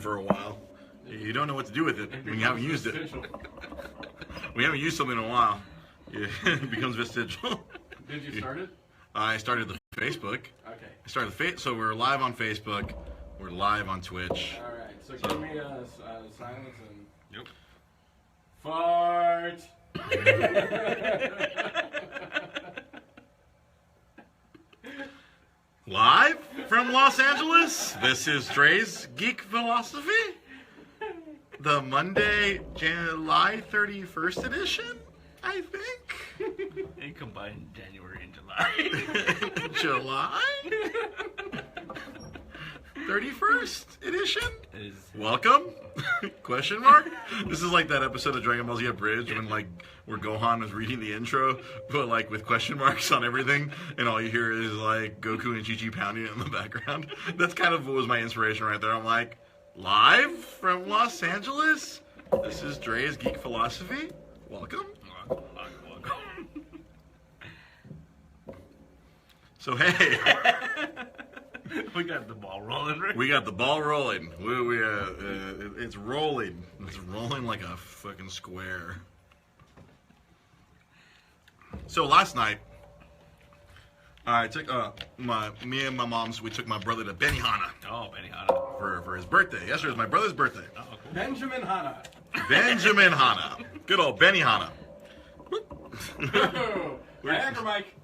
for a while. You don't know what to do with it when you haven't used it. We haven't used something in a while. It becomes vestigial. Did you start it? I started the Facebook. Okay. So we're live on Facebook. We're live on Twitch. All right. So give me a silence and. Yep. Fart. Live from Los Angeles, this is Dre's Geek Philosophy. The Monday, July 31st edition, I think. They combined January and July. July 31st edition. Is Welcome? Question mark? This is like that episode of Dragon Ball Z Abridged when where Gohan was reading the intro, but like with question marks on everything, and all you hear is like Goku and Chi-Chi pounding it in the background. That's kind of what was my inspiration right there. I'm like, live from Los Angeles? This is Dre's Geek Philosophy. Welcome. So hey. we got the ball rolling, right? We got the ball rolling. It's rolling. It's rolling like a fucking square. So last night, I took me and my mom's. We took my brother to Benihana. Oh, Benihana. For his birthday. Yesterday was my brother's birthday. Oh, cool. Benjamin Hanna. Benjamin Hanna. Good old Benihana. Viagra Mike.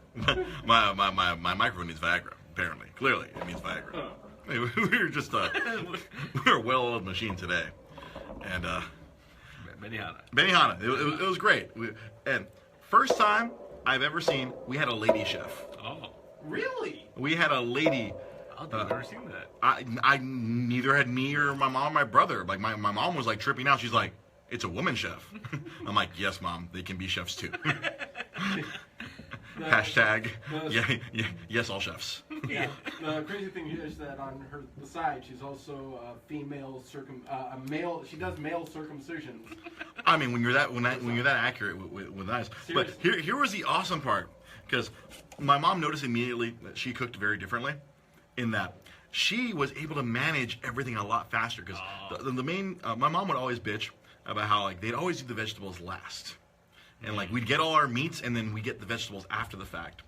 My microphone needs Viagra. Apparently, clearly, it needs Viagra. We were just we were a well-oiled machine today, and Benihana. It was great. And first time I've ever seen, we had a lady chef. Oh, Really? We had a lady. I've never seen that. I neither had me or my mom or my brother. Like my mom was like tripping out. She's like, "It's a woman chef." I'm like, "Yes, mom. They can be chefs too." Hashtag yes, all chefs. Yeah. The crazy thing here is that on the side, she's also a female a male. She does male circumcisions. I mean, when you're that accurate with eyes. But here was the awesome part, because my mom noticed immediately that she cooked very differently, in that she was able to manage everything a lot faster. Because the main my mom would always bitch about how like they'd always do the vegetables last. And like we'd get all our meats, and then we get the vegetables after the fact,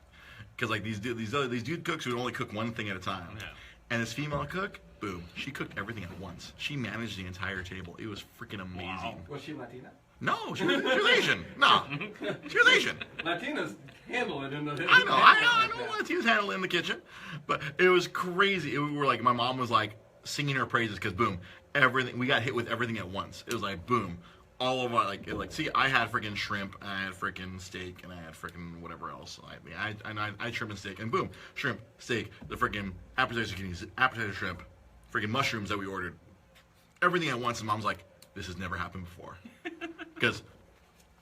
because like these dude cooks would only cook one thing at a time, and this female cook, boom, she cooked everything at once. She managed the entire table. It was freaking amazing. Wow. Was she Latina? No, she was Asian. No, she was Asian. Latinas handle it in the. I know. Latinas handle it in the kitchen, but it was crazy. We were like, my mom was like singing her praises because boom, everything we got hit with everything at once. It was like boom. All of my see, I had freaking shrimp, I had freaking steak, and I had freaking whatever else. I had shrimp and steak, and boom, shrimp, steak, the freaking appetizer shrimp, freaking mushrooms that we ordered, everything at once. And mom's like, "This has never happened before," because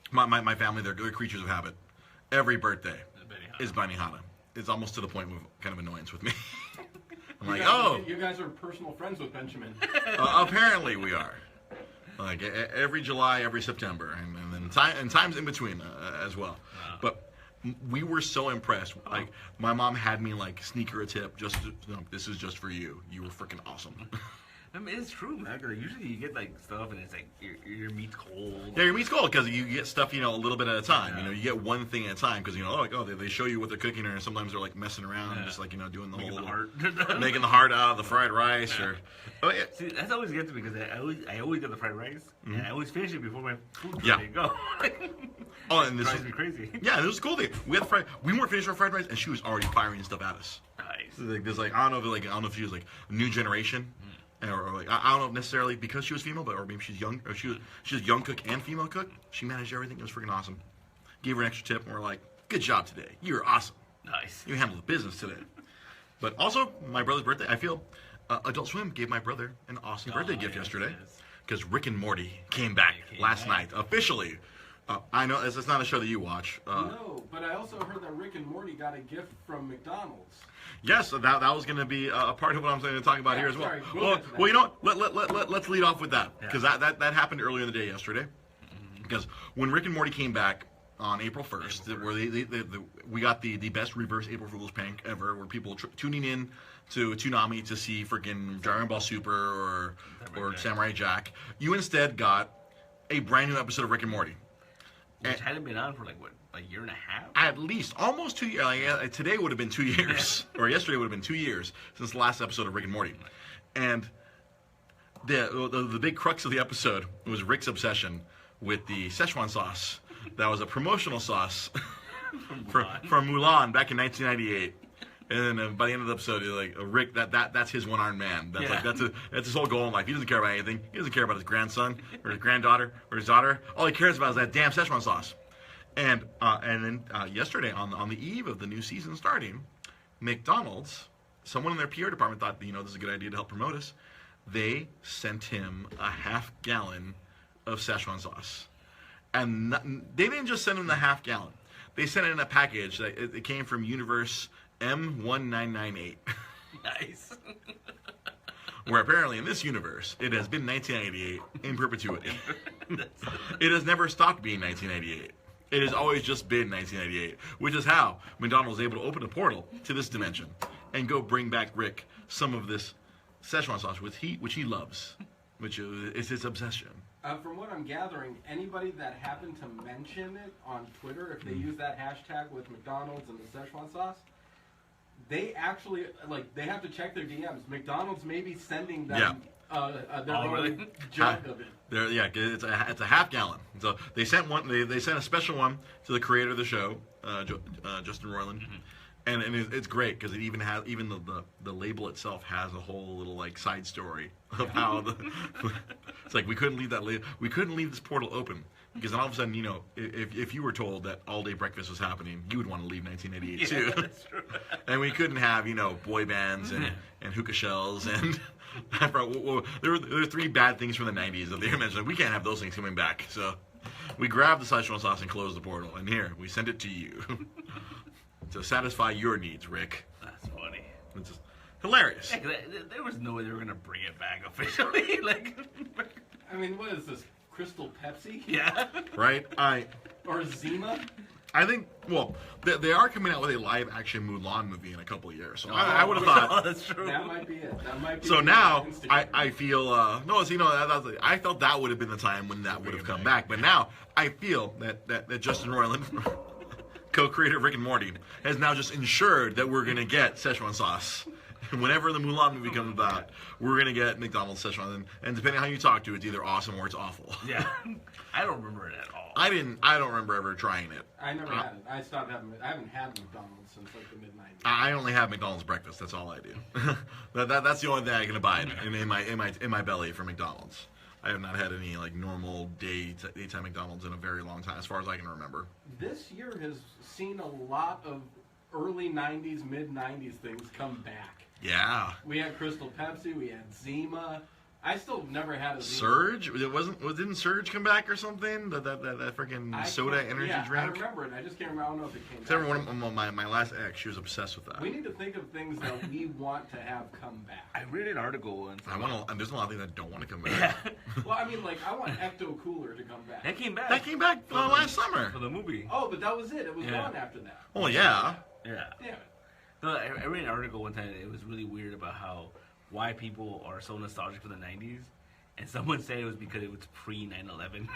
my family, they're creatures of habit. Every birthday is Benihana. It's almost to the point of kind of annoyance with me. I'm like, you guys are personal friends with Benjamin. Apparently we are. Like every July, every September, and then times in between as well. Wow. But we were so impressed. Like my mom had me like sneak her a tip. This is just for you. You were freaking awesome. I mean, it's true, man. Usually you get like stuff, and it's like your meat's cold. Yeah, your meat's cold because you get stuff, a little bit at a time. You get one thing at a time because they show you what they're cooking, and sometimes they're like messing around, and just like doing the making whole making the heart out of the fried rice or. Oh yeah. See, that's always gets me because I always get the fried rice, and I always finish it before my food's Yeah. ready to go. Oh, and this drives me crazy. Yeah, this was a cool thing. We weren't finished our fried rice, and she was already firing stuff at us. Nice. So, I don't know if she was like new generation. Or like I don't know necessarily because she was female, or maybe she's young, or she's a young cook and female cook. She managed everything. It was freaking awesome. Gave her an extra tip, and we're like, "Good job today. You were awesome. Nice. You handled the business today." But also, my brother's birthday. I feel Adult Swim gave my brother an awesome birthday gift yesterday because Rick and Morty came back last night officially. I know it's not a show that you watch. No, but I also heard that Rick and Morty got a gift from McDonald's. Yes, that was going to be a part of what I'm going to talk about here as well. Sorry, well, you know what? Let's lead off with that because that happened earlier in the day yesterday. Because when Rick and Morty came back, on April 1st, where we got the best reverse April Fool's prank ever, where people tuning in to Toonami to see freaking Dragon Ball Super or Samurai Jack. You instead got a brand new episode of Rick and Morty. Which hadn't been on for like, what, a year and a half? At least, almost 2 years. Like, today would have been 2 years, or yesterday would have been 2 years since the last episode of Rick and Morty. And the big crux of the episode was Rick's obsession with the Szechuan sauce. That was a promotional sauce from Mulan back in 1998. And then by the end of the episode, like Rick, that's his one-armed man. That's his whole goal in life. He doesn't care about anything. He doesn't care about his grandson or his granddaughter or his daughter. All he cares about is that damn Szechuan sauce. And then yesterday, on the eve of the new season starting, McDonald's, someone in their PR department thought, this is a good idea to help promote us. They sent him a half-gallon of Szechuan sauce. And they didn't just send him the half-gallon. They sent it in a package. It came from Universe M1998. Nice. Where apparently in this universe, it has been 1988 in perpetuity. It has never stopped being 1988. It has always just been 1988, which is how McDonald's was able to open a portal to this dimension and go bring back Rick some of this Szechuan sauce, which he loves, which is his obsession. From what I'm gathering, anybody that happened to mention it on Twitter, if they use that hashtag with McDonald's and the Szechuan sauce, they actually, they have to check their DMs. McDonald's may be sending them their own jug of it. It's a half gallon. So they sent one. They sent a special one to the creator of the show, Justin Roiland, and it's great because it even has the label itself has a whole little side story of how it's like we couldn't leave this portal open. Because then all of a sudden, if you were told that all day breakfast was happening, you would want to leave 1988 too. That's true. And we couldn't have, boy bands and hookah shells and there were three bad things from the 90s that they mentioned. We can't have those things coming back. So we grabbed the Szechuan sauce and closed the portal. And here, we sent it to you to satisfy your needs, Rick. That's funny. It's just hilarious. Yeah, there was no way they were going to bring it back officially. I mean, what is this? Crystal Pepsi? Yeah. Right? Or Zima? I think, they are coming out with a live-action Mulan movie in a couple of years. So I would have thought. Oh, that's true. That might be it. So now, I feel, I felt that would have been the time when that would have come back. But now, I feel that Justin Roiland, co-creator of Rick and Morty, has now just ensured that we're going to get Szechuan sauce. And whenever the Mulan movie comes about, we're going to get McDonald's Szechuan. And depending on how you talk to it, it's either awesome or it's awful. Yeah. I don't remember it at all. I don't remember ever trying it. I never had it. I haven't had McDonald's since the mid-90s. I only have McDonald's breakfast. That's all I do. That's the only thing I can abide in my belly for McDonald's. I have not had any normal daytime McDonald's in a very long time, as far as I can remember. This year has seen a lot of early 90s, mid-90s things come back. Yeah. We had Crystal Pepsi. We had Zima. I still never had a Zima. Surge? Didn't Surge come back or something? That freaking soda energy drink? I remember it. I just can't remember. I don't know if it came back. My last ex, she was obsessed with that. We need to think of things that we want to have come back. I read an article once. There's a lot of things that don't want to come back. Yeah. Well, I mean, I want Ecto Cooler to come back. That came back. That came back last summer. For the movie. Oh, but that was it. It was gone after that. Oh, yeah. Yeah. Yeah. No, I read an article one time. It was really weird about why people are so nostalgic for the 90s. And someone said it was because it was pre 9/11.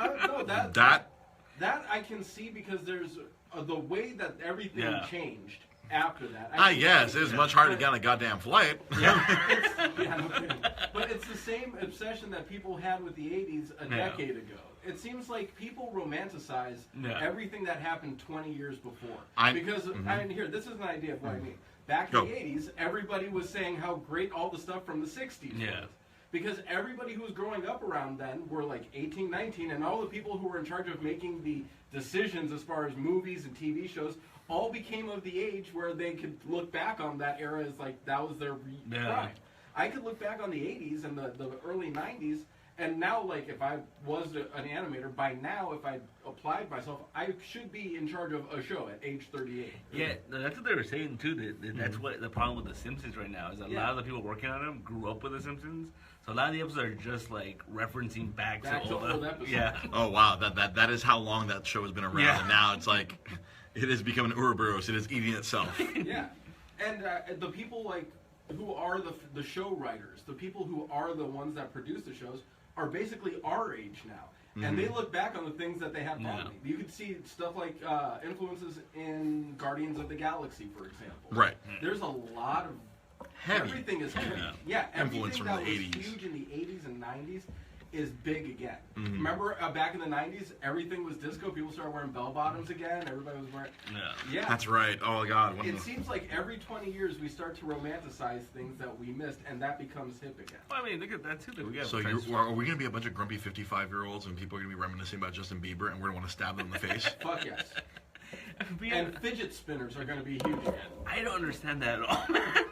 No, that I can see because there's the way that everything changed after that. Yes, it was much harder to get on a goddamn flight. Yeah, no kidding. But it's the same obsession that people had with the 80s a decade ago. It seems like people romanticize everything that happened 20 years before. This is an idea of what I mean. Back in the 80s, everybody was saying how great all the stuff from the 60s was. Because everybody who was growing up around then were 18, 19, and all the people who were in charge of making the decisions as far as movies and TV shows all became of the age where they could look back on that era as that was their prime. I could look back on the 80s and the early 90s And now, like, if I was an animator, by now, if I applied myself, I should be in charge of a show at age 38. Yeah, that's what they were saying, too. That's what the problem with The Simpsons right now is a lot of the people working on them grew up with The Simpsons. So a lot of the episodes are just, like, referencing back to old episodes. Yeah. Oh, wow. That is how long that show has been around. Yeah. And now it's like, it has become an Ouroboros. It is eating itself. Yeah. And the people, like, who are the show writers, the people who are the ones that produce the shows, are basically our age now. And they look back on the things that they have taught me. You could see stuff like influences in Guardians of the Galaxy, for example. Right. There's a lot of... Heavy. Everything is heavy. Yeah, influence everything from that the was 80s. huge in the 80s and 90s is big again. Remember back in the 90s, everything was disco. People started wearing bell-bottoms again. Everybody was wearing... Yeah. That's right. Oh, God. It seems like every 20 years we start to romanticize things that we missed, and that becomes hip again. Well, I mean, look at that, too. So are we going to be a bunch of grumpy 55-year-olds and people are going to be reminiscing about Justin Bieber and we're going to want to stab them in the face? Fuck yes. And fidget spinners are going to be huge again. I don't understand that at all, man.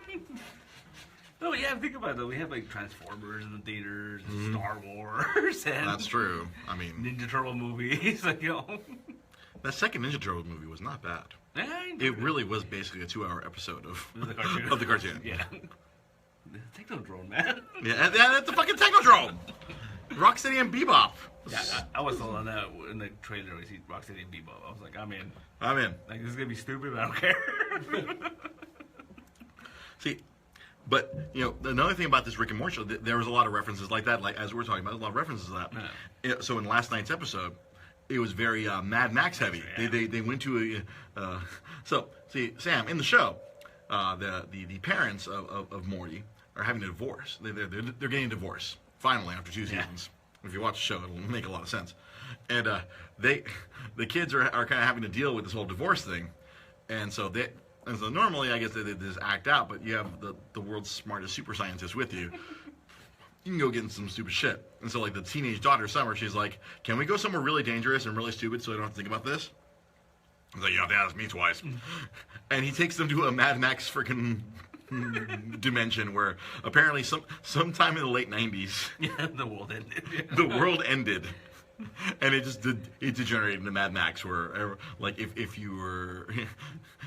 No, yeah, think about it, though. We have, like, Transformers in the theaters, and Star Wars, and... That's true. I mean... Ninja Turtle movies, like, you know... That second Ninja Turtle movie was not bad. It really was basically a 2-hour episode of the cartoon. Yeah. The Technodrome, man. Yeah, that's the fucking Technodrome! Rocksteady and Bebop. Yeah, I was sold on that in the trailer. We see Rocksteady and Bebop. I was like, I'm in. Like, this is going to be stupid, but I don't care. See... But, you know, another thing about this Rick and Morty show, there was a lot of references like that, like as we were talking about, a lot of references to that. Yeah. So in last night's episode, it was very Mad Max heavy. Yeah. They went to a... so, see, Sam, in the show, the parents of Morty are having a divorce. They're getting a divorce, finally, after 2 seasons. If you watch the show, it'll make a lot of sense. And the kids are kind of having to deal with this whole divorce thing. And so normally, I guess they just act out, but you have the world's smartest super scientist with you. You can go get in some stupid shit. And so, like, the teenage daughter, Summer, she's like, can we go somewhere really dangerous and really stupid so I don't have to think about this? He's like, you have to ask me twice. And he takes them to a Mad Max freaking dimension where apparently sometime in the late 90s... Yeah, the world ended. The world ended. And it degenerated into Mad Max, where like if you were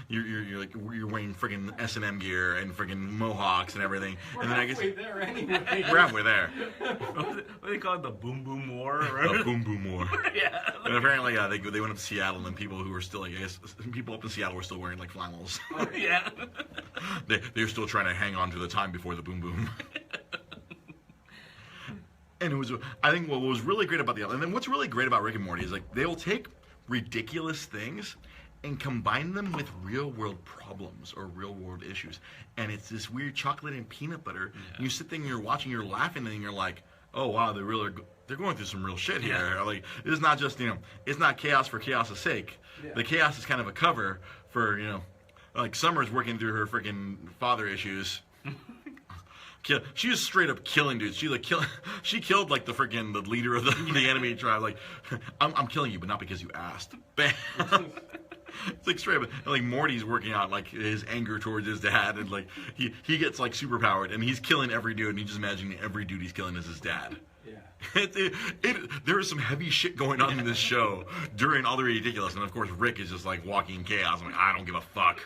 you're wearing friggin' S&M gear and friggin' mohawks and everything, and then I guess there anyway. We're halfway there. What do they call it? The Boom Boom War. Right? The Boom Boom War. Yeah. And apparently, they went up to Seattle, and people who were still, I guess, people up in Seattle were still wearing like flannels. Oh, yeah. They're still trying to hang on to the time before the Boom Boom. And I think what was really great about and then what's really great about Rick and Morty is, like, they will take ridiculous things and combine them with real world problems or real world issues. And it's this weird chocolate and peanut butter. Yeah. You sit there and you're watching, you're laughing, and you're like, oh wow, they're going through some real shit here. Yeah. Like, it's not just, it's not chaos for chaos' sake. Yeah. The chaos is kind of a cover for, like, Summer's working through her freaking father issues. She was straight up killing dudes. She killed like the leader of the enemy tribe. Like, I'm killing you, but not because you asked. Bam. It's like straight up. And, like, Morty's working out like his anger towards his dad, and like he gets like super powered, and he's killing every dude, and he's just imagining every dude he's killing is his dad. Yeah. There is some heavy shit going on in this show during all the ridiculous, and of course Rick is just like walking in chaos. I'm like, I don't give a fuck.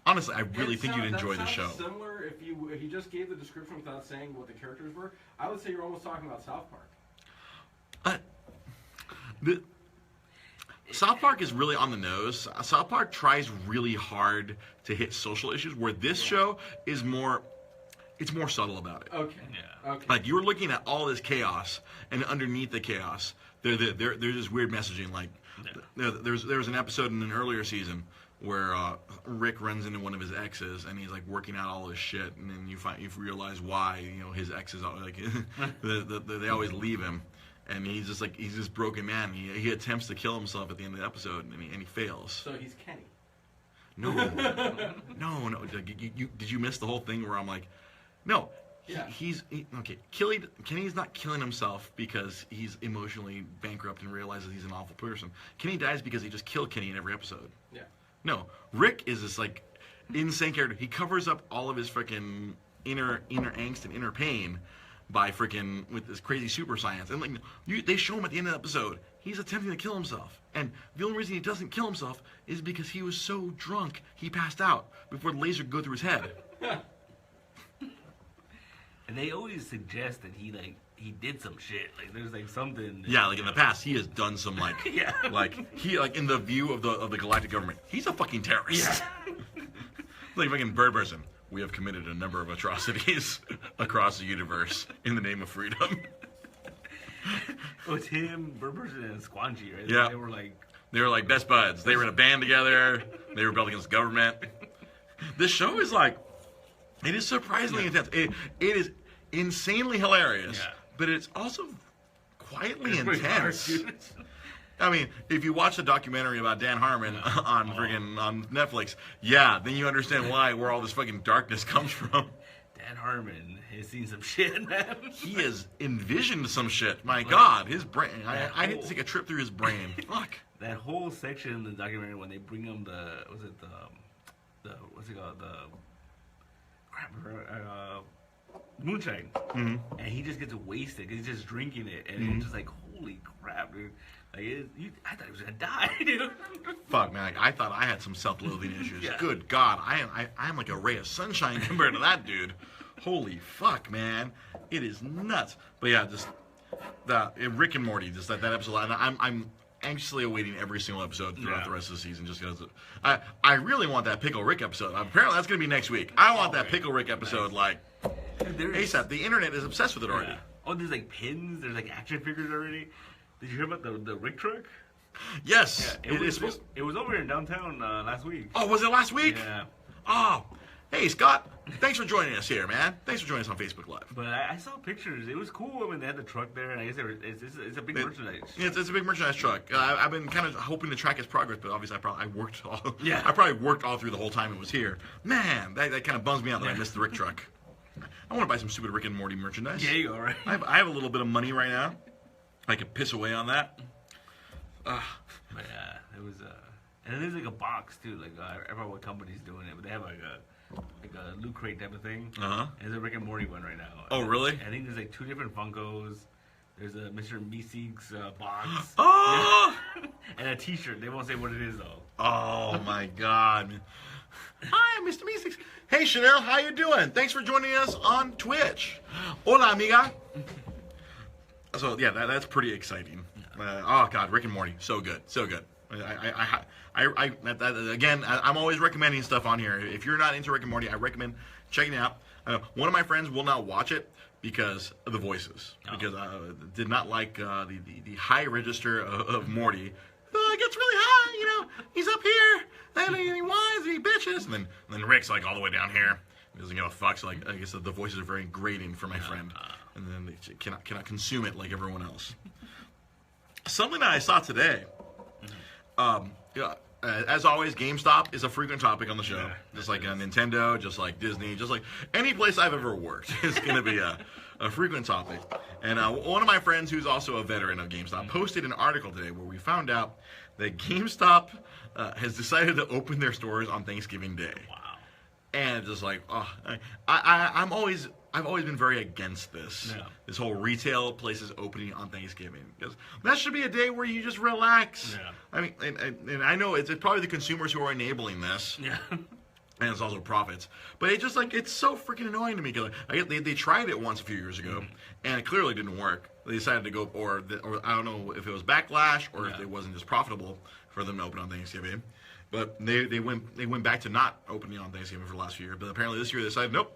Honestly, I really think you'd enjoy the show. Similar if you just gave the description without saying what the characters were. I would say you're almost talking about South Park. South Park is really on the nose. South Park tries really hard to hit social issues, where this show is more subtle about it. Okay. Yeah. Okay. Like, you're looking at all this chaos, and underneath the chaos, there's this weird messaging. Like, there was an episode in an earlier season where Rick runs into one of his exes, and he's like working out all his shit, and then you realize why his exes are like they always leave him, and he's this broken man. He attempts to kill himself at the end of the episode, and he fails. So he's Kenny. No. Did you miss the whole thing where I'm like, no? Yeah. Okay. Kenny's not killing himself because he's emotionally bankrupt and realizes he's an awful person. Kenny dies because he just killed Kenny in every episode. Yeah. No, Rick is this like insane character. He covers up all of his freaking inner angst and inner pain by freaking with this crazy super science. And like they show him at the end of the episode, he's attempting to kill himself. And the only reason he doesn't kill himself is because he was so drunk he passed out before the laser could go through his head. And they always suggest that he did some shit. Like there's like something. Yeah, like in the past, he has done some like yeah. like in the view of the galactic government, he's a fucking terrorist. Yeah. Like fucking bird person. We have committed a number of atrocities across the universe in the name of freedom. It was him, Bird Person, and Squanchy, right? Yeah. They were like best buds. They were in a band together. They rebelled against the government. This show is like, it is surprisingly intense. It is insanely hilarious, but it's also quietly intense. I mean, if you watch the documentary about Dan Harmon on Netflix, then you understand where all this fucking darkness comes from. Dan Harmon has seen some shit, man. He has envisioned some shit. My God, his brain. I need to take a trip through his brain. Fuck. That whole section in the documentary when they bring him moonshine, and he just gets wasted because he's just drinking it, and it's just like, holy crap, dude. Like, I thought he was gonna die, dude. Fuck, man. Like, I thought I had some self-loathing issues. Yeah. Good God, I am like a ray of sunshine compared to that dude. Holy fuck, man. It is nuts. But yeah, just Rick and Morty, just that episode. And I'm anxiously awaiting every single episode throughout the rest of the season, just because I really want that Pickle Rick episode. Apparently, that's gonna be next week. I want that Pickle Rick episode ASAP. The internet is obsessed with it already. Oh, there's like pins. There's like action figures already. Did you hear about the Rick truck? Yes. Yeah, it was over in downtown last week. Oh, was it last week? Yeah. Oh, hey, Scott. Thanks for joining us here, man. Thanks for joining us on Facebook Live. But I saw pictures. It was cool. I mean, they had the truck there, and I guess it's a big merchandise. Yeah, it's a big merchandise truck. I've been kind of hoping to track its progress, but obviously I worked all. Yeah. I probably worked all through the whole time it was here. Man, that kind of bums me out that I missed the Rick truck. I want to buy some stupid Rick and Morty merchandise. Yeah, you go, right? I have a little bit of money right now. I could piss away on that. But yeah, it was and it is like a box too. Like I forgot what company's doing it, but they have like a loot crate type of thing. And there's a Rick and Morty one right now. Oh, really? I think there's like 2 different Funkos. There's a Mr. Meeseeks box. Oh! Yeah. And a T-shirt. They won't say what it is though. Oh my God. Hi, Mr. Meeseeks. Hey, Chanel, how you doing? Thanks for joining us on Twitch. Hola, amiga. So yeah, that's pretty exciting. Oh God, Rick and Morty, so good, so good. Again, I'm always recommending stuff on here. If you're not into Rick and Morty, I recommend checking it out. One of my friends will not watch it because of the voices, because did not like the high register of Morty. It gets really high, you know. He's up here, and he whines and he bitches, and then Rick's like all the way down here. He doesn't give a fuck. So like, I guess the voices are very grating for my friend, and then they cannot consume it like everyone else. Something that I saw today. As always, GameStop is a frequent topic on the show. Just like Nintendo, just like Disney, just like any place I've ever worked is going to be a frequent topic. And one of my friends, who's also a veteran of GameStop, posted an article today where we found out that GameStop has decided to open their stores on Thanksgiving Day. Wow. And just like, I've always been very against this. Yeah. This whole retail places opening on Thanksgiving, because that should be a day where you just relax. Yeah. I mean, and I know it's probably the consumers who are enabling this. Yeah. And it's also profits, but it's just like, it's so freaking annoying to me, because they tried it once a few years ago, and it clearly didn't work. They decided to go, or I don't know if it was backlash or if it wasn't just profitable for them to open on Thanksgiving. But they went back to not opening on Thanksgiving for the last few years. But apparently this year they decided, nope.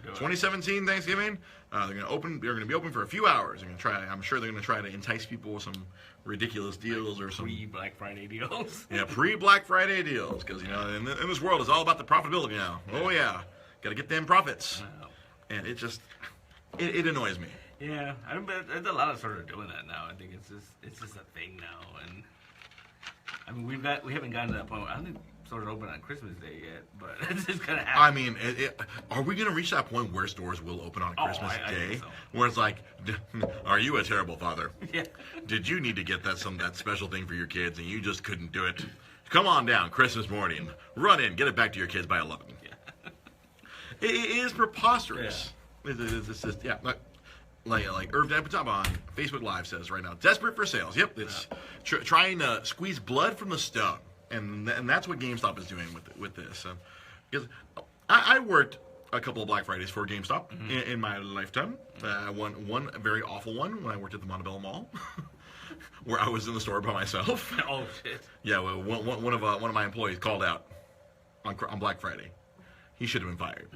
2017 Thanksgiving, they're gonna be open for a few hours. I'm sure they're gonna try to entice people with some ridiculous deals or some pre-Black Friday deals. Yeah, pre-Black Friday deals, because in this world it's all about the profitability now. Oh yeah, gotta get them profits. Wow. And it just it annoys me. Yeah, there's a lot of sort of doing that now. I think it's just a thing now, and I mean we haven't gotten to that point. I don't think stores open on Christmas Day yet, but it's just gonna happen. I mean, are we gonna reach that point where stores will open on Christmas Day? I think so. Where it's like, are you a terrible father? Yeah. Did you need to get that special thing for your kids and you just couldn't do it? Come on down, Christmas morning. Run in, get it back to your kids by 11. Yeah. It is preposterous. Yeah. It's just, yeah. Like Irv Dapatop on Facebook Live says right now, desperate for sales. Yep, it's trying to squeeze blood from the stone, and that's what GameStop is doing with this. Because I worked a couple of Black Fridays for GameStop in my lifetime. One very awful one when I worked at the Montebello Mall, where I was in the store by myself. Oh shit! Yeah, well, one of my employees called out on Black Friday. He should have been fired.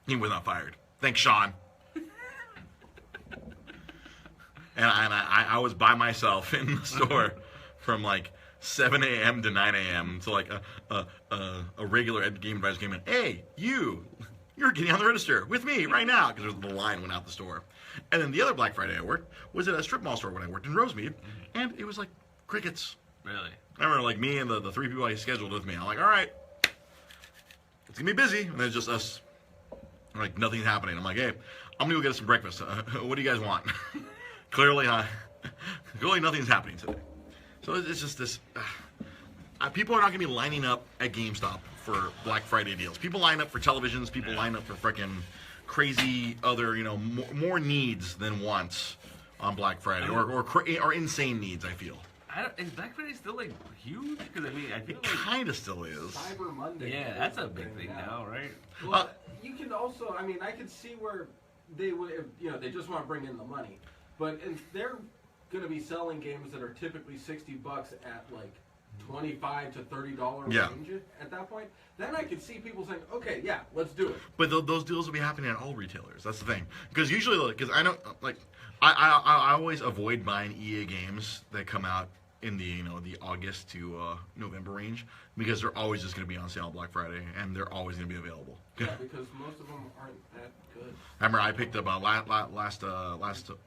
He was not fired. Thanks, Sean. And I was by myself in the store from like 7 a.m. to 9 a.m. to like a regular game advisor came in. Hey, you're getting on the register with me right now, because the line went out the store. And then the other Black Friday I worked was at a strip mall store when I worked in Rosemead, and it was like crickets. Really? I remember like me and the three people I scheduled with me. I'm like, all right, it's gonna be busy, and then it's just us. Like nothing's happening. I'm like, hey, I'm gonna go get us some breakfast. What do you guys want? Clearly nothing's happening today. So it's just this. People are not going to be lining up at GameStop for Black Friday deals. People line up for televisions. People line up for freaking crazy other, more needs than wants on Black Friday, or insane needs. I feel. Is Black Friday still like huge? Because I mean, I feel it kind of still is. Cyber Monday. Yeah, that's a big thing now, right? Well, you can also. I mean, I could see where they would. They just want to bring in the money, but if they're going to be selling games that are typically $60 at like $25 to $30 range at that point, then I could see people saying, okay, yeah, let's do it. But those deals will be happening at all retailers. That's the thing. Because usually, because I know, like, I always avoid buying EA games that come out in the the August to November range, because they're always just going to be on sale on Black Friday, and they're always going to be available. Yeah, because most of them aren't that good. I remember I picked up last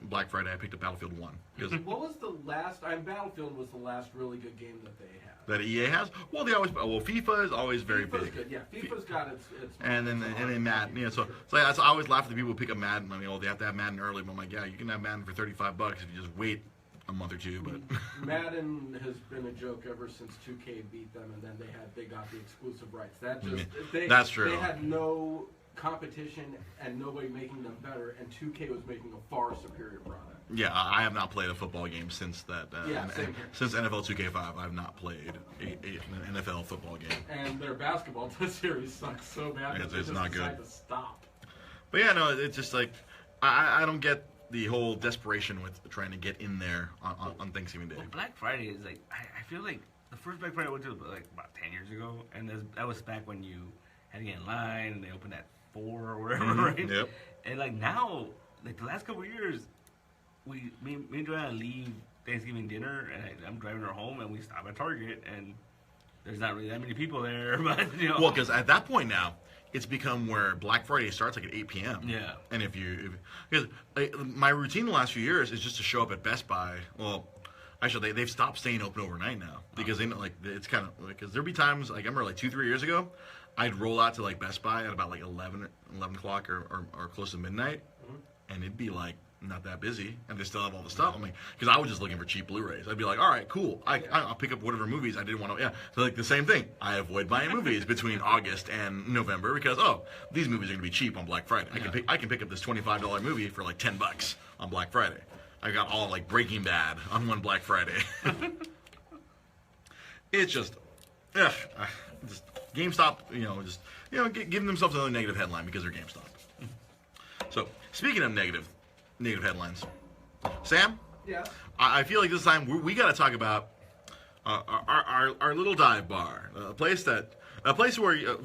Black Friday. I picked up Battlefield 1. What was the last? Battlefield was the last really good game that they had. That EA has? Well, they always. Well, FIFA is always very FIFA's big. Good. Yeah, FIFA's got its and then Madden. Yeah, so I always laugh at the people who pick up Madden. I mean, they have to have Madden early. But I'm like, yeah, you can have Madden for $35 if you just wait a month or two. But Madden has been a joke ever since 2K beat them, and then they got the exclusive rights. That's true. They had no competition and nobody making them better, and 2K was making a far superior product. Yeah, I have not played a football game since that. Since NFL 2K5, I have not played an NFL football game. And their basketball series sucks so bad that it's not good. To stop. But yeah, no, it's just like I don't get the whole desperation with trying to get in there on Thanksgiving Day. Well, Black Friday is like I feel like the first Black Friday I went to was like about 10 years ago, and that was back when you had to get in line and they opened at 4 or whatever, right? Yep. And like now, like the last couple of years, me and Joanna leave Thanksgiving dinner, and I'm driving her home, and we stop at Target, and there's not really that many people there, but Well, because at that point now, it's become where Black Friday starts like at 8 p.m. Yeah. And because my routine the last few years is just to show up at Best Buy. Well, actually, they've stopped staying open overnight now, because they know, like, it's kind of because there'll be times, like I remember like 2-3 years ago, I'd roll out to like Best Buy at about like 11 o'clock or close to midnight, and it'd be like not that busy, and they still have all the stuff. I mean, because I was just looking for cheap Blu-rays. I'd be like, all right, cool. I'll pick up whatever movies I didn't want to. Yeah, so like the same thing. I avoid buying movies between August and November because these movies are gonna be cheap on Black Friday. I can pick up this $25 movie for like $10 on Black Friday. I got all like Breaking Bad on one Black Friday. It's just GameStop, giving themselves another negative headline because they're GameStop. So speaking of negative headlines, Sam. Yeah. I feel like this time we got to talk about our little dive bar, a place where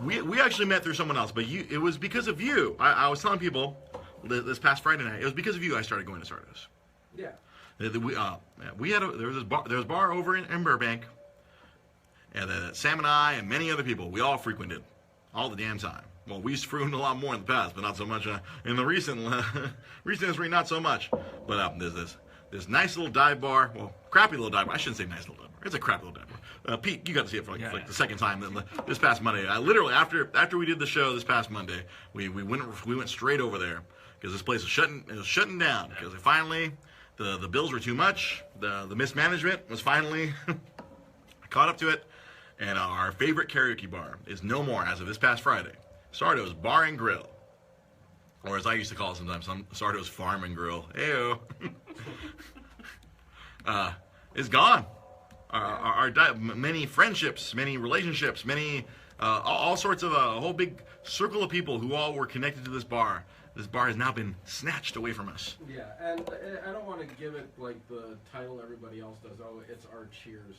we actually met through someone else, but it was because of you. I was telling people this past Friday night, it was because of you I started going to Sardos. Yeah. There was a bar over in Burbank, and that Sam and I and many other people, we all frequented all the damn time. Well, we used to frequent a lot more in the past, but not so much in the recent history, not so much. But there's this nice little dive bar. Well, crappy little dive bar. I shouldn't say nice little dive bar. It's a crappy little dive bar. Pete, you got to see it for like the second time this past Monday. I literally after we did the show this past Monday, we went straight over there because this place was shutting down because finally the bills were too much. The mismanagement was finally caught up to it, and our favorite karaoke bar is no more as of this past Friday. Sardos Bar and Grill, or as I used to call it sometimes, Sardos Farm and Grill. Ew. Is gone. Many friendships, many relationships, many all sorts of a whole big circle of people who all were connected to this bar. This bar has now been snatched away from us. Yeah, and I don't want to give it like the title everybody else does. Oh, it's our Cheers.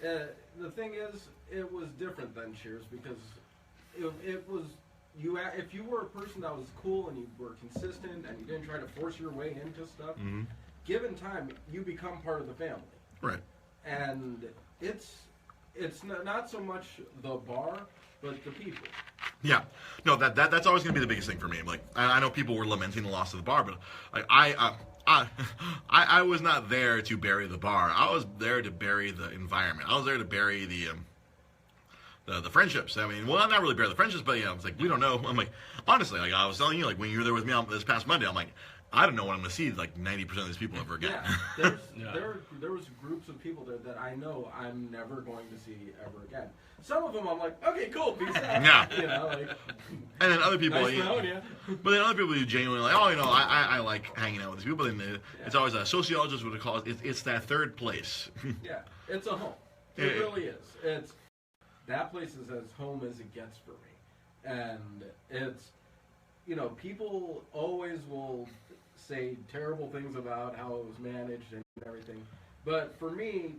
The thing is, it was different than Cheers because it was you. If you were a person that was cool and you were consistent and you didn't try to force your way into stuff, given time, you become part of the family. Right. And it's not so much the bar, but the people. Yeah, no, that's always going to be the biggest thing for me. Like, I know people were lamenting the loss of the bar, but like I was not there to bury the bar. I was there to bury the environment. I was there to bury the friendships. I mean, well, not really bury the friendships, but yeah, it's like we don't know. I'm like, honestly, like I was telling you, like when you were there with me this past Monday, I'm like, I don't know when I'm going to see like 90% of these people ever again. Yeah, there was groups of people there that I know I'm never going to see ever again. Some of them I'm like, okay, cool, peace out. Yeah. You know, like, and then other people, nice knowing you. But then other people you genuinely like, oh, you know, I like hanging out with these people. And it's always a sociologist would call it. It's that third place. Yeah, it's a home. It really is. That place is as home as it gets for me, and it's, you know, people always will say terrible things about how it was managed and everything, but for me,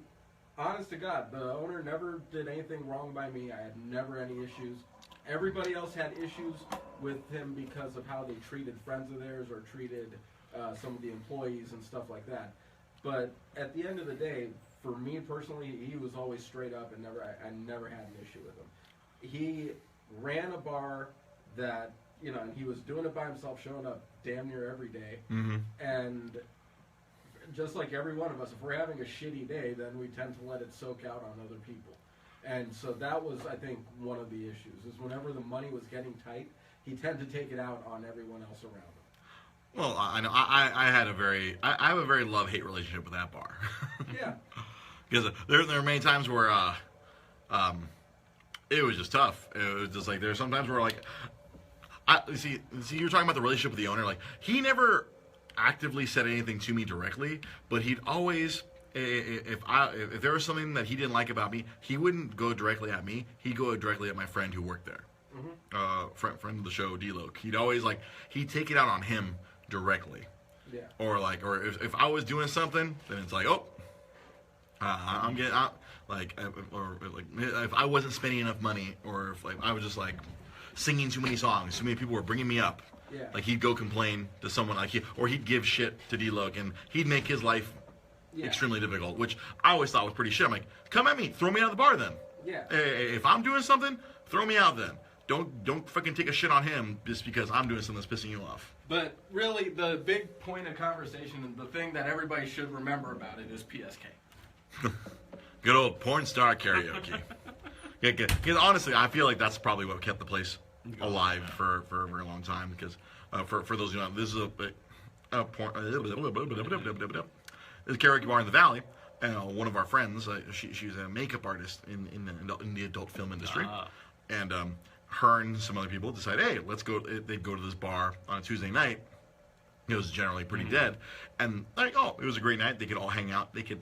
honest to God, the owner never did anything wrong by me. I had never any issues. Everybody else had issues with him because of how they treated friends of theirs or treated some of the employees and stuff like that. But at the end of the day, for me personally, he was always straight up and I never had an issue with him. He ran a bar that, you know, and he was doing it by himself, showing up damn near every day. And just like every one of us, if we're having a shitty day, then we tend to let it soak out on other people. And so that was, I think, one of the issues, is whenever the money was getting tight, he tended to take it out on everyone else around him. Well, I know I have a very love-hate relationship with that bar. Yeah. Because there are many times where it was just tough. It was just like there's sometimes where like see you're talking about the relationship with the owner. Like he never actively said anything to me directly, but he'd always if there was something that he didn't like about me, he wouldn't go directly at me. He'd go directly at my friend who worked there. Friend of the show, D-Loke. He'd always he'd take it out on him directly. Yeah. Or if I was doing something, then it's like, oh, I'm getting out. Or if I wasn't spending enough money, or if I was just singing too many songs, too many people were bringing me up. Yeah. He'd go complain to someone or he'd give shit to D-Loke, and he'd make his life extremely difficult, which I always thought was pretty shit. I'm like, come at me, throw me out of the bar then. Yeah. If I'm doing something, throw me out then. Don't fucking take a shit on him just because I'm doing something that's pissing you off. But really, the big point of conversation and the thing that everybody should remember about it is PSK. Good old porn star karaoke. Because honestly, I feel like that's probably what kept the place alive for a very long time. Because for those who know, this is a porn. There's a karaoke bar in the Valley. And one of our friends, she's a makeup artist in the adult film industry, and her and some other people decide, hey, let's go. They go to this bar on a Tuesday night. It was generally pretty dead, and it was a great night. They could all hang out. They could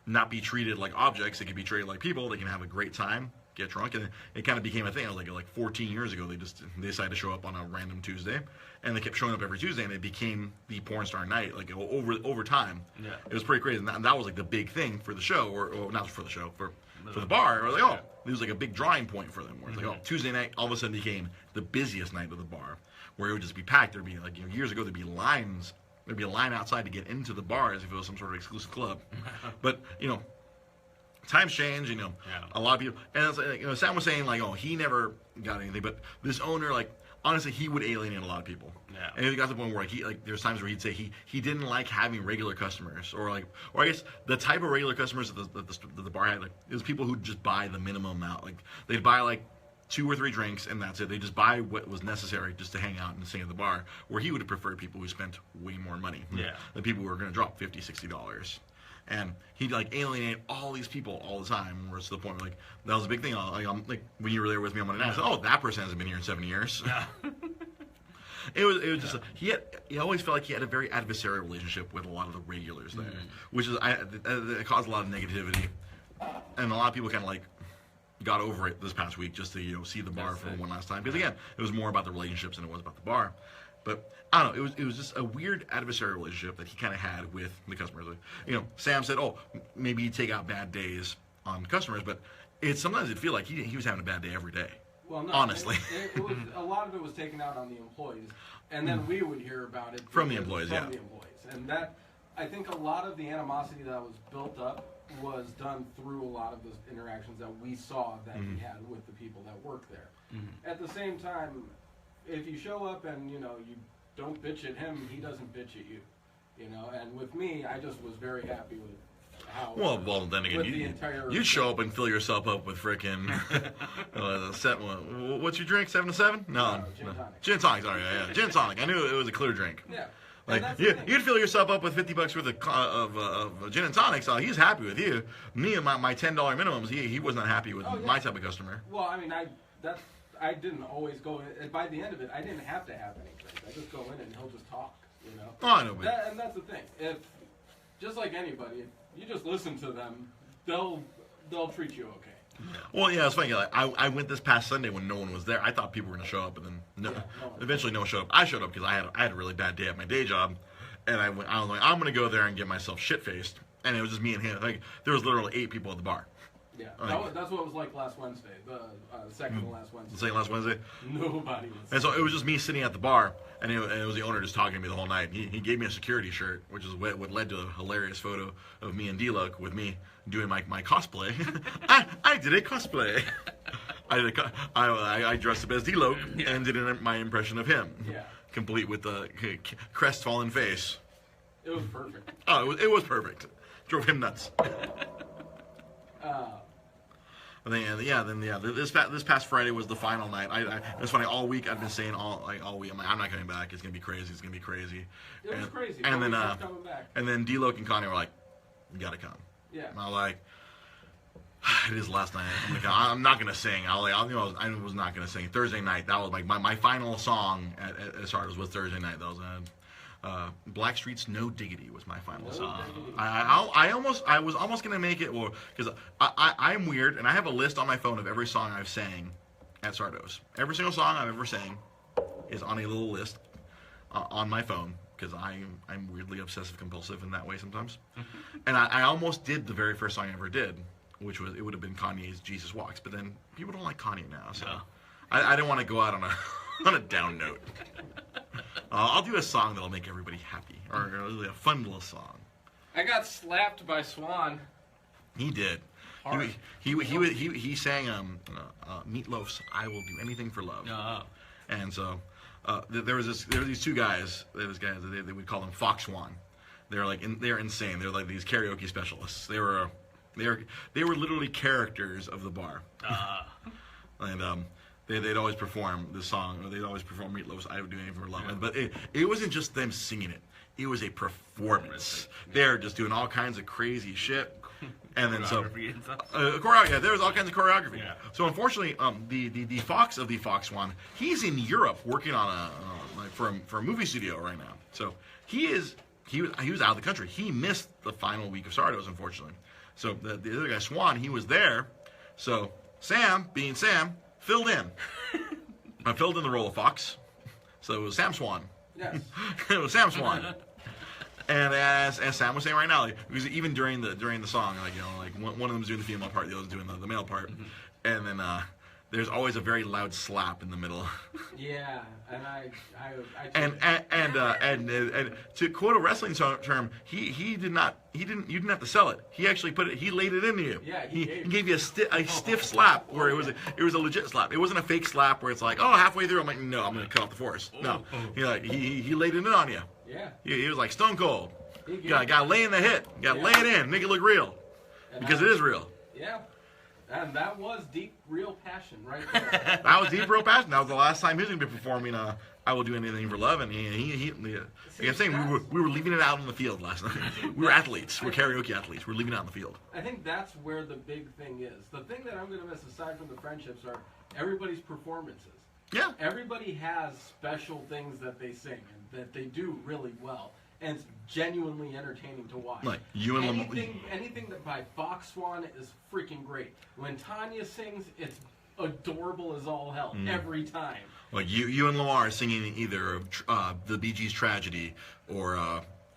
not be treated like objects. They could be treated like people. They can have a great time, get drunk, and it kind of became a thing. Like 14 years ago, they decided to show up on a random Tuesday, and they kept showing up every Tuesday, and it became the porn star night. Over time, it was pretty crazy, and that was the big thing for the show, or not for the show, for the bar. Or it was a big drawing point for them. Where it's Tuesday night all of a sudden became the busiest night of the bar, where it would just be packed. There'd be years ago there'd be lines. There'd be a line outside to get into the bar as if it was some sort of exclusive club. But times change. A lot of people. And Sam was saying he never got anything, but this owner honestly he would alienate a lot of people. Yeah. And it got to the point where there's times where he'd say he didn't like having regular customers, or I guess the type of regular customers that the bar had. It was people who just buy the minimum amount. They'd buy 2 or 3 drinks, and that's it. They just buy what was necessary just to hang out and sing at the bar, where he would have preferred people who spent way more money. Yeah. Than people who were going to drop $50, $60. And he'd like alienate all these people all the time. Where it's to the point where, like, that was a big thing. Like when you were there with me on Monday night, I said, "Oh, that person hasn't been here in 7 years." Yeah. It was just he always felt like he had a very adversarial relationship with a lot of the regulars there, which is it caused a lot of negativity, and a lot of people kind of like got over it this past week just to see the bar for one last time, because again it was more about the relationships than it was about the bar. But I don't know, it was just a weird adversarial relationship that he kind of had with the customers. Like, Sam said, "Oh, maybe he'd take out bad days on customers," but sometimes it'd feel like he was having a bad day every day. Well, no, honestly, it was a lot of it was taken out on the employees, and then we would hear about it from the employees, the employees, and that I think a lot of the animosity that was built up was done through a lot of those interactions that we saw that he had with the people that work there. At the same time, if you show up and you don't bitch at him, he doesn't bitch at you, And with me, I just was very happy with how. Well, then again, you'd show up and fill yourself up with frickin' what's your drink? 7-7? No, gin tonic. Sorry, yeah, gin tonic. I knew it was a clear drink. Yeah. Like you'd fill yourself up with $50 worth of gin and tonic, so he's happy with you. Me and my $10 minimums, he was not happy with my type of customer. Well, I mean, I didn't always go in. By the end of it, I didn't have to have any drinks. I just go in and he'll just talk. Oh, I know. And that's the thing. If just like anybody, if you just listen to them, they'll treat you okay. Well, yeah, it's funny. Like, I went this past Sunday when no one was there. I thought people were going to show up, and then eventually no one showed up. I showed up because I had a really bad day at my day job, and I was like, I'm going to go there and get myself shit-faced. And it was just me and him. Like, there was literally 8 people at the bar. Yeah, that's what it was like last Wednesday, the second to last Wednesday. The second last Wednesday? Nobody was. And so it was just me sitting at the bar, and it was the owner just talking to me the whole night. He gave me a security shirt, which is what led to a hilarious photo of me and D-Luck with me doing my cosplay. I did a cosplay. I dressed up as D-Luck and did my impression of him. Yeah. Complete with the crestfallen face. It was perfect. Oh, it was perfect. Drove him nuts. This past Friday was the final night. It's funny. All week I've been saying all week. I'm not coming back. It's gonna be crazy. It's gonna be crazy. It was crazy. And then D-Loc and Connie were like, "You gotta come." Yeah. And I was like, "It is last night. I'm not gonna sing." I was not gonna sing. Thursday night. That was like my final song at Sardos was Thursday night. That was Blackstreet's "No Diggity" was my final song. I was almost gonna make it, because I'm weird, and I have a list on my phone of every song I've sang at Sardos. Every single song I've ever sang is on a little list on my phone, because I'm weirdly obsessive compulsive in that way sometimes. And I almost did the very first song I ever did, which would have been Kanye's "Jesus Walks," but then people don't like Kanye now, so I didn't want to go out on a down note. I'll do a song that'll make everybody happy, or a fun little song. I got slapped by Swan. He did. Hard. He sang Meatloaf's "I Will Do Anything for Love," and so there were these two guys. They would call them Fox Swan. They're insane. They're like these karaoke specialists. They were literally characters of the bar. And they'd always perform this song, or they'd always perform Meatloaf's "I Would Do Anything for Love." Yeah. But it wasn't just them singing it. It was a performance. They're just doing all kinds of crazy shit. And then choreography. There was all kinds of choreography. Yeah. So unfortunately, the Fox of the Fox Swan, he's in Europe working on for a movie studio right now. So he was out of the country. He missed the final week of Sardos, unfortunately. So the other guy, Swan, he was there. So Sam, being Sam, filled in. I filled in the role of Fox. So it was Sam Swan. Yes. It was Sam Swan. And as Sam was saying right now, because even during the song, one of them was doing the female part, the other was doing the male part, and then there's always a very loud slap in the middle. Yeah, and to quote a wrestling term, you didn't have to sell it. He actually he laid it into you. Yeah, he gave you a stiff slap where it was a legit slap. It wasn't a fake slap where it's like, oh, halfway through I'm like, no, I'm gonna cut off the force. No, he laid it in on you. Yeah. He was like Stone Cold. You gotta lay in the hit. You gotta lay it in, make it look real, because it is real. Yeah. And that was deep, real passion right there. That was deep, real passion. That was the last time he was going to be performing I Will Do Anything for Love. And like I'm saying, we were leaving it out on the field last night. We were athletes. We're karaoke athletes. We're leaving it out on the field. I think that's where the big thing is. The thing that I'm going to miss, aside from the friendships, are everybody's performances. Yeah. Everybody has special things that they sing and that they do really well. And it's genuinely entertaining to watch. Like you and anything that by Fox Swan is freaking great. When Tanya sings, it's adorable as all hell every time. Like you and Lamar singing either the Bee Gees' Tragedy or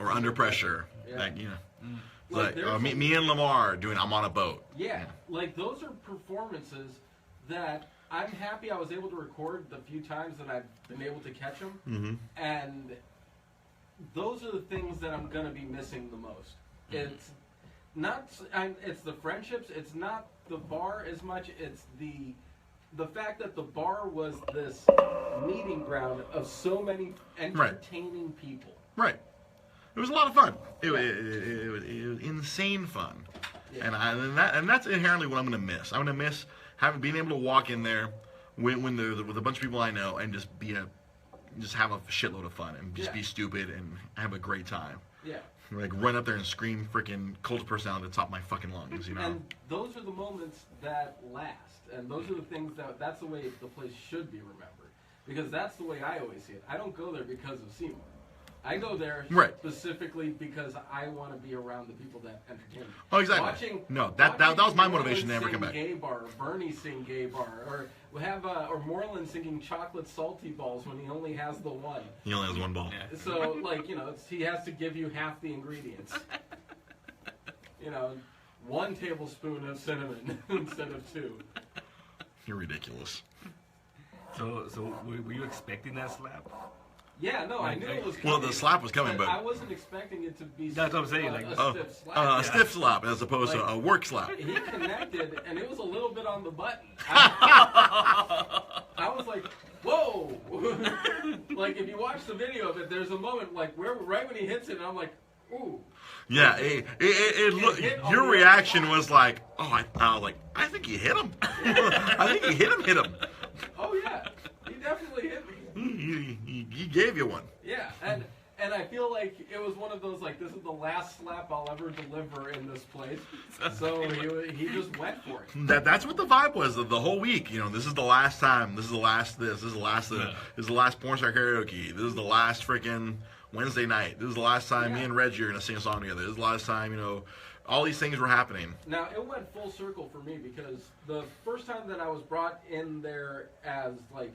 Under Pressure. Yeah. Like, you know, like me and Lamar doing I'm on a Boat. Yeah, like those are performances that I'm happy I was able to record the few times that I've been able to catch them. Mm-hmm. And those are the things that I'm going to be missing the most. It's not, it's the friendships, it's not the bar as much, it's the fact that the bar was this meeting ground of so many entertaining people. Right. It was a lot of fun. It was insane fun. Yeah. And that's inherently what I'm going to miss. I'm going to miss being able to walk in there with a bunch of people I know and just have a shitload of fun and just be stupid and have a great time. Yeah. Like run up there and scream freaking Cult of Personality at the top of my fucking lungs, you know? And those are the moments that last. And those are the things that's the way the place should be remembered. Because that's the way I always see it. I don't go there because of Seymour. I go there specifically because I want to be around the people that entertain me. Oh, exactly. That was my motivation to never come back. Gay bar, or Bernie sing Gay Bar, or we have or Moreland singing Chocolate Salty Balls when he only has the one. He only has one ball. Yeah. So he has to give you half the ingredients. 1 tablespoon of cinnamon instead of 2. You're ridiculous. So were you expecting that slap? Yeah, no, I knew it was coming. Well, the slap was coming, but I wasn't expecting it to be that's what I'm saying, a stiff slap. A stiff slap as opposed to a work slap. He connected, and it was a little bit on the button. I was like, whoa! Like, if you watch the video of it, there's a moment, like, right when he hits it, and I'm like, ooh. Yeah, your reaction was like, I was like, I think he hit him. I think he hit him. Oh, yeah. He definitely hit me. He gave you one. Yeah, and I feel like it was one of those, like, this is the last slap I'll ever deliver in this place. So he just went for it. That's what the vibe was the whole week. This is the last time. This is the last this. This is the last this is the last porn star karaoke. This is the last freaking Wednesday night. This is the last time me and Reggie are going to sing a song together. This is the last time, all these things were happening. Now, it went full circle for me because the first time that I was brought in there as, like,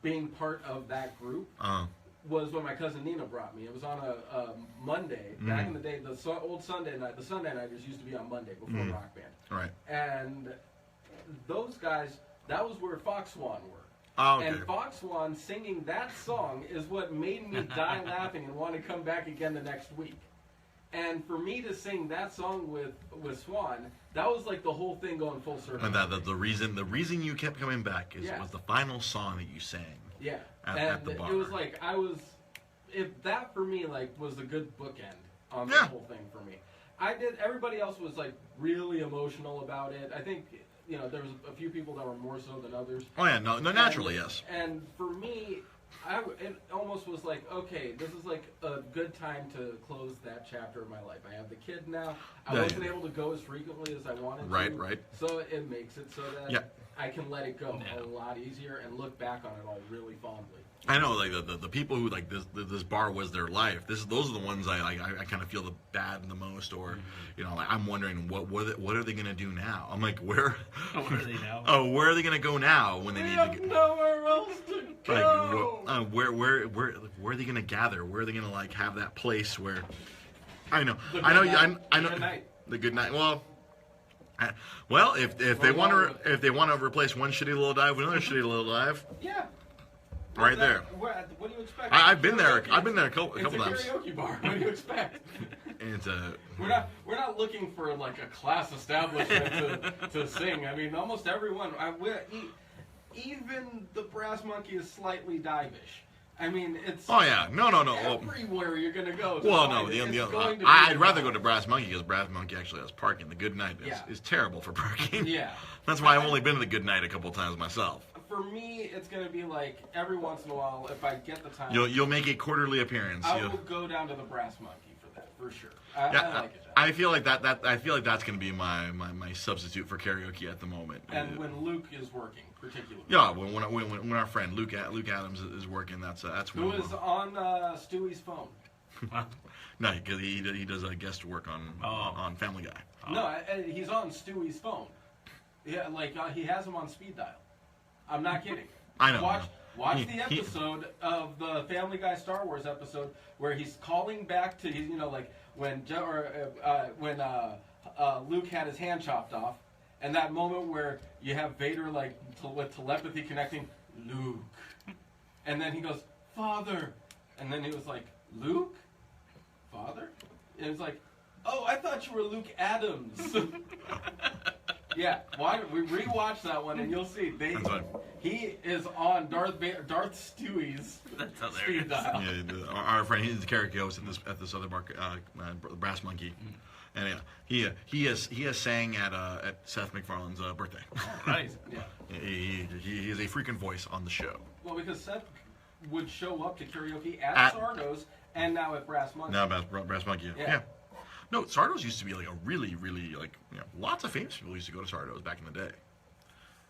being part of that group was when my cousin Nina brought me. It was on a Monday. Back in the day, the old Sunday night, the Sunday nighters used to be on Monday before Rock Band. Right. And those guys, that was where Fox Swan were. Oh, okay. And Fox Swan singing that song is what made me die laughing and want to come back again the next week. And for me to sing that song with Swan, that was like the whole thing going full circle. And the reason you kept coming back was the final song that you sang. Yeah. At the bar. It was like that for me was a good bookend on the whole thing for me. Everybody else was like really emotional about it. I think there was a few people that were more so than others. Oh yeah, no, naturally, yes. And for me, it almost was like, okay, this is like a good time to close that chapter of my life. I have the kid now. I wasn't able to go as frequently as I wanted to. Right. So it makes it so that I can let it go a lot easier and look back on it all really fondly. I know, like the people who like this bar was their life. Those are the ones I kind of feel the bad the most, or like I'm wondering what are they gonna do now? I'm like, where are they now? Oh, where are they gonna go now when they need to go? Nowhere else to go. Like, where are they gonna gather? Where are they gonna like have that place where? I know. The good night. Well, if they want to replace one shitty little dive with another shitty little dive. Yeah. Right there. What do you expect? I've been there. I've been there a couple times. It's a karaoke bar. What do you expect? We're not looking for like a class establishment to sing. I mean, almost everyone. Even the Brass Monkey is slightly divish. I mean, it's. Oh yeah, no. Everywhere you're gonna go. Well, no, I'd rather go to Brass Monkey because Brass Monkey actually has parking. The Good Night is terrible for parking. Yeah. That's why I've only been to the Good Night a couple times myself. For me, it's gonna be like every once in a while, if I get the time. You'll make a quarterly appearance. I will go down to the Brass Monkey for that, for sure. I like it. I feel like I feel like that's gonna be my substitute for karaoke at the moment. And when Luke is working, particularly. Yeah, when our friend Luke Adams is working, that's when. Who is on Stewie's phone? No, because he does guest work on Family Guy. Oh. No, he's on Stewie's phone. Yeah, like he has him on speed dial. I'm not kidding. I know. Watch the episode of the Family Guy Star Wars episode where he's calling back to like when Luke had his hand chopped off, and that moment where you have Vader like with telepathy connecting Luke, and then he goes Father, and then he was like Luke, Father, and it's like, oh, I thought you were Luke Adams. Yeah, we rewatch that one and you'll see he is on Darth Stewie's speed dial. Yeah, our friend, he's the karaoke host at this other bar, Brass Monkey, and he has sang at Seth MacFarlane's birthday. Oh, nice. Yeah. He is a freaking voice on the show. Well, because Seth would show up to karaoke at Sardos and now at Brass Monkey. Now Brass Monkey. Yeah. No, Sardos used to be like a really, really lots of famous people used to go to Sardos back in the day.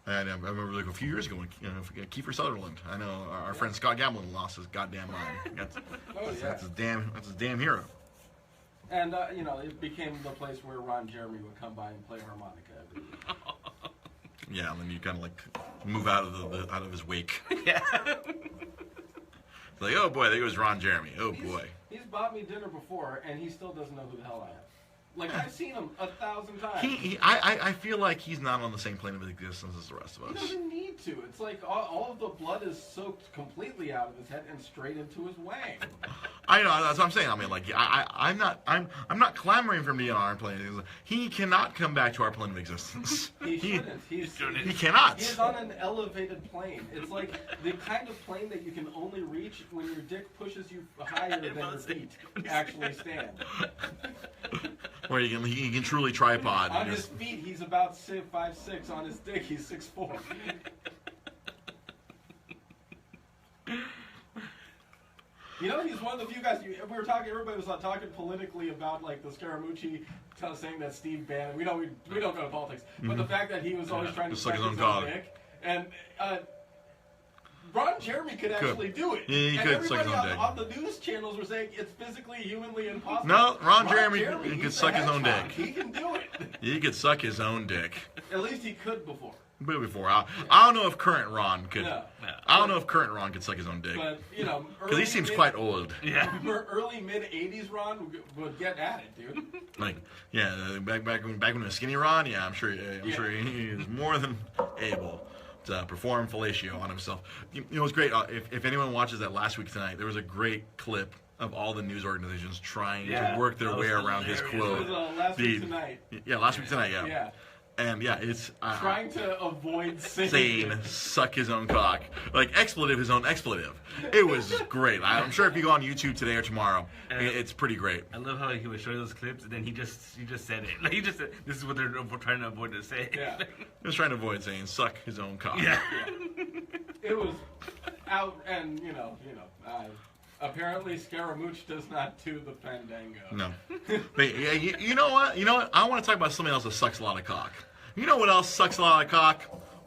And I remember like a few years ago when Kiefer Sutherland. I know our friend Scott Gamblin lost his goddamn mind. That's his damn hero. And it became the place where Ron Jeremy would come by and play harmonica every week. Yeah, and then you kind of like move out of his wake. Yeah. It's like, oh boy, there goes Ron Jeremy. Oh boy. He's bought me dinner before, and he still doesn't know who the hell I am. Like, I've seen him 1,000 times. I feel like he's not on the same plane of existence as the rest of us. He doesn't need to. It's like all of the blood is soaked completely out of his head and straight into his wang. I know, that's what I'm saying. I mean, like, I'm not clamoring for him to be on our plane of existence. He cannot come back to our plane of existence. He shouldn't. He cannot. He's on an elevated plane. It's like the kind of plane that you can only reach when your dick pushes you higher than your feet actually stand. Where you can truly tripod. On his feet, he's about 5'6". On his dick, he's 6'4". He's one of the few guys. We were talking. Everybody was talking politically about like the Scaramucci saying that Steve Bannon. We don't go to politics, but the fact that he was always trying to suck his own dick, and Ron Jeremy could actually do it. Yeah, he could suck his own dick. On the news channels were saying it's physically, humanly impossible. No, Ron Jeremy could suck his own dick. He can do it. He could suck his own dick. At least he could before. I don't know if current Ron could. No. I don't know if current Ron could suck his own dick. But because he seems quite old. Yeah. Early mid '80s Ron would get at it, dude. Like, yeah, back when it was skinny Ron. Yeah, I'm sure he is more than able to perform fellatio on himself. It was great. If anyone watches that Last Week Tonight, there was a great clip of all the news organizations trying to work their way around his quote. It was Last Week Tonight. Yeah, Last Week Tonight. Yeah. Yeah. And yeah, it's trying to avoid saying suck his own cock, like expletive his own expletive. It was great. I'm sure if you go on YouTube today or tomorrow, it's pretty great. I love how he was showing those clips and then he just said it. Like he just said, this is what they're trying to avoid to say. Yeah. He was trying to avoid saying suck his own cock. Yeah. It was out, and apparently Scaramouche does not do the fandango. No. But, you know what? I want to talk about something else that sucks a lot of cock. You know what else sucks a lot of cock?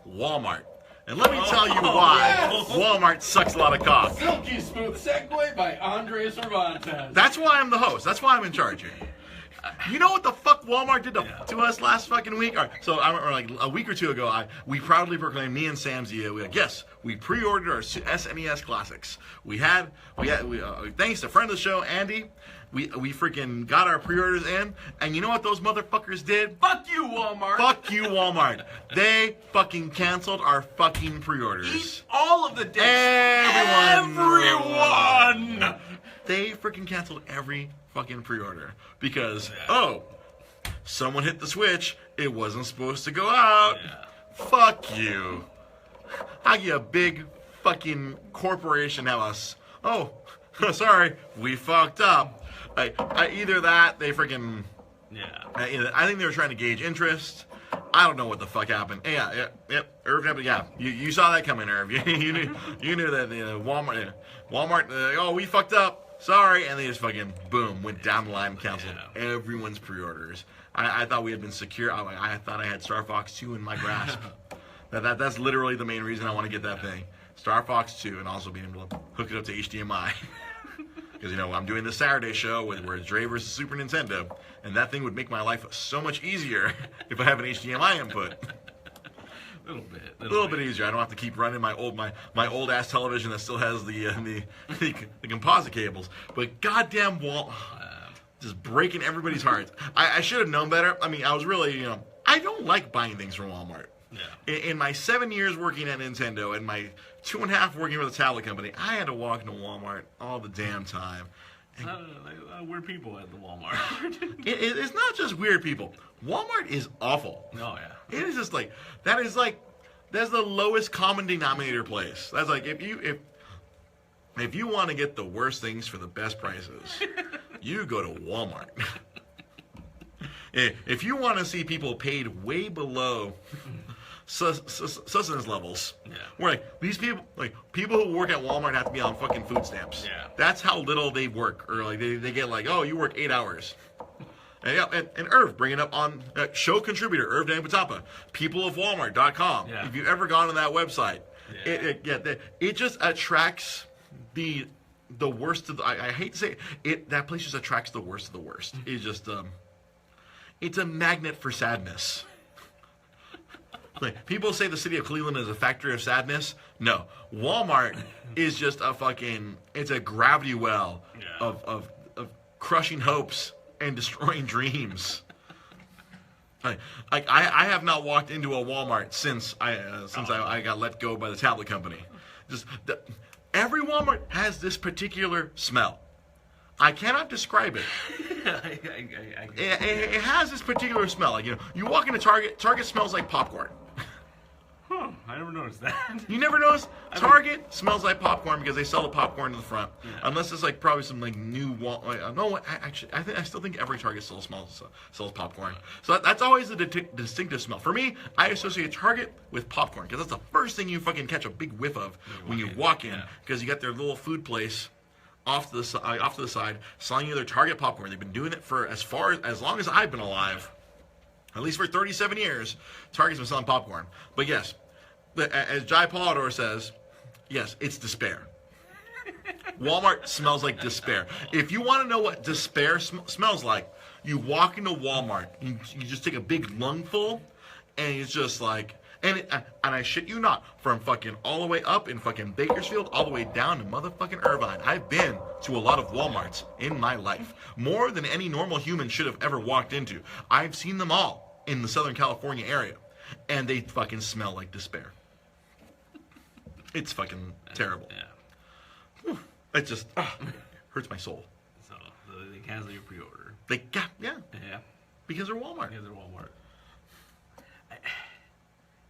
Walmart. And let me tell you why Walmart sucks a lot of cock. Silky Smooth Segue by Andre Cervantes. That's why I'm the host. That's why I'm in charge here. You know what the fuck Walmart did to us last fucking week? All right, so I remember like a week or two ago, we proudly proclaimed, me and Sam Zia, we pre-ordered our SNES classics. We thanks to friend of the show, Andy, we freaking got our pre-orders in, and you know what those motherfuckers did? Fuck you, Walmart. Fuck you, Walmart. They fucking canceled our fucking pre-orders. Eat all of the dicks. Everyone. They freaking canceled every fucking pre-order because someone hit the switch, it wasn't supposed to go out. Fuck you. How can a big fucking corporation have oh, sorry, we fucked up. Either that, they freaking... Yeah. I think they were trying to gauge interest. I don't know what the fuck happened. Yeah. Irv, yeah. You saw that coming, Irv. You knew that Walmart, oh, we fucked up. Sorry. And they just fucking, boom, went down the line and canceled everyone's pre-orders. I thought we had been secure. I thought I had Star Fox 2 in my grasp. That's literally the main reason I want to get that thing. Star Fox 2, and also being able to hook it up to HDMI. Because, I'm doing the Saturday show where it's Dre versus Super Nintendo, and that thing would make my life so much easier if I have an HDMI input. A little bit easier. I don't have to keep running my old ass television that still has the composite cables. But goddamn just breaking everybody's hearts. I should have known better. I mean, I was really, I don't like buying things from Walmart. Yeah. In my 7 years working at Nintendo and my 2.5 working with a tablet company, I had to walk into Walmart all the damn time. Weird people at the Walmart. It's not just weird people. Walmart is awful. Oh yeah. It is just that's the lowest common denominator place. That's like if you want to get the worst things for the best prices, you go to Walmart. If you want to see people paid way below sustenance levels, where these people, people who work at Walmart have to be on fucking food stamps. Yeah. That's how little they work, or they get oh, you work 8 hours. And Irv, bring it up on show contributor Irv Dan Patapa, peopleofwalmart.com. Yeah. If you've ever gone to that website, it just attracts the worst of the. I hate to say it, that place just attracts the worst of the worst. It's just it's a magnet for sadness. People say the city of Cleveland is a factory of sadness. No, Walmart is just it's a gravity well of crushing hopes and destroying dreams. I have not walked into a Walmart since I got let go by the tablet company. Every Walmart has this particular smell. I cannot describe it. It has this particular smell. You walk into Target. Target smells like popcorn. Huh, I never noticed that. You never noticed? Target smells like popcorn because they sell the popcorn to the front. Yeah. Unless it's probably some new no, actually, I still think every Target still sells popcorn. So that's always the distinctive smell. For me, I associate Target with popcorn because that's the first thing you fucking catch a big whiff of when you walk in, because you got their little food place off to the side selling you their Target popcorn. They've been doing it for as long as I've been alive. At least for 37 years, Target's been selling popcorn. But yes, as Jai Polidor says, yes, it's despair. Walmart smells like despair. If you want to know what despair smells like, you walk into Walmart, you just take a big lungful, and it's just and I shit you not, from fucking all the way up in fucking Bakersfield, all the way down to motherfucking Irvine. I've been to a lot of Walmarts in my life. More than any normal human should have ever walked into. I've seen them all in the Southern California area. And they fucking smell like despair. It's fucking terrible. Yeah. It just hurts my soul. So they cancel your pre-order. Yeah. Because they're Walmart.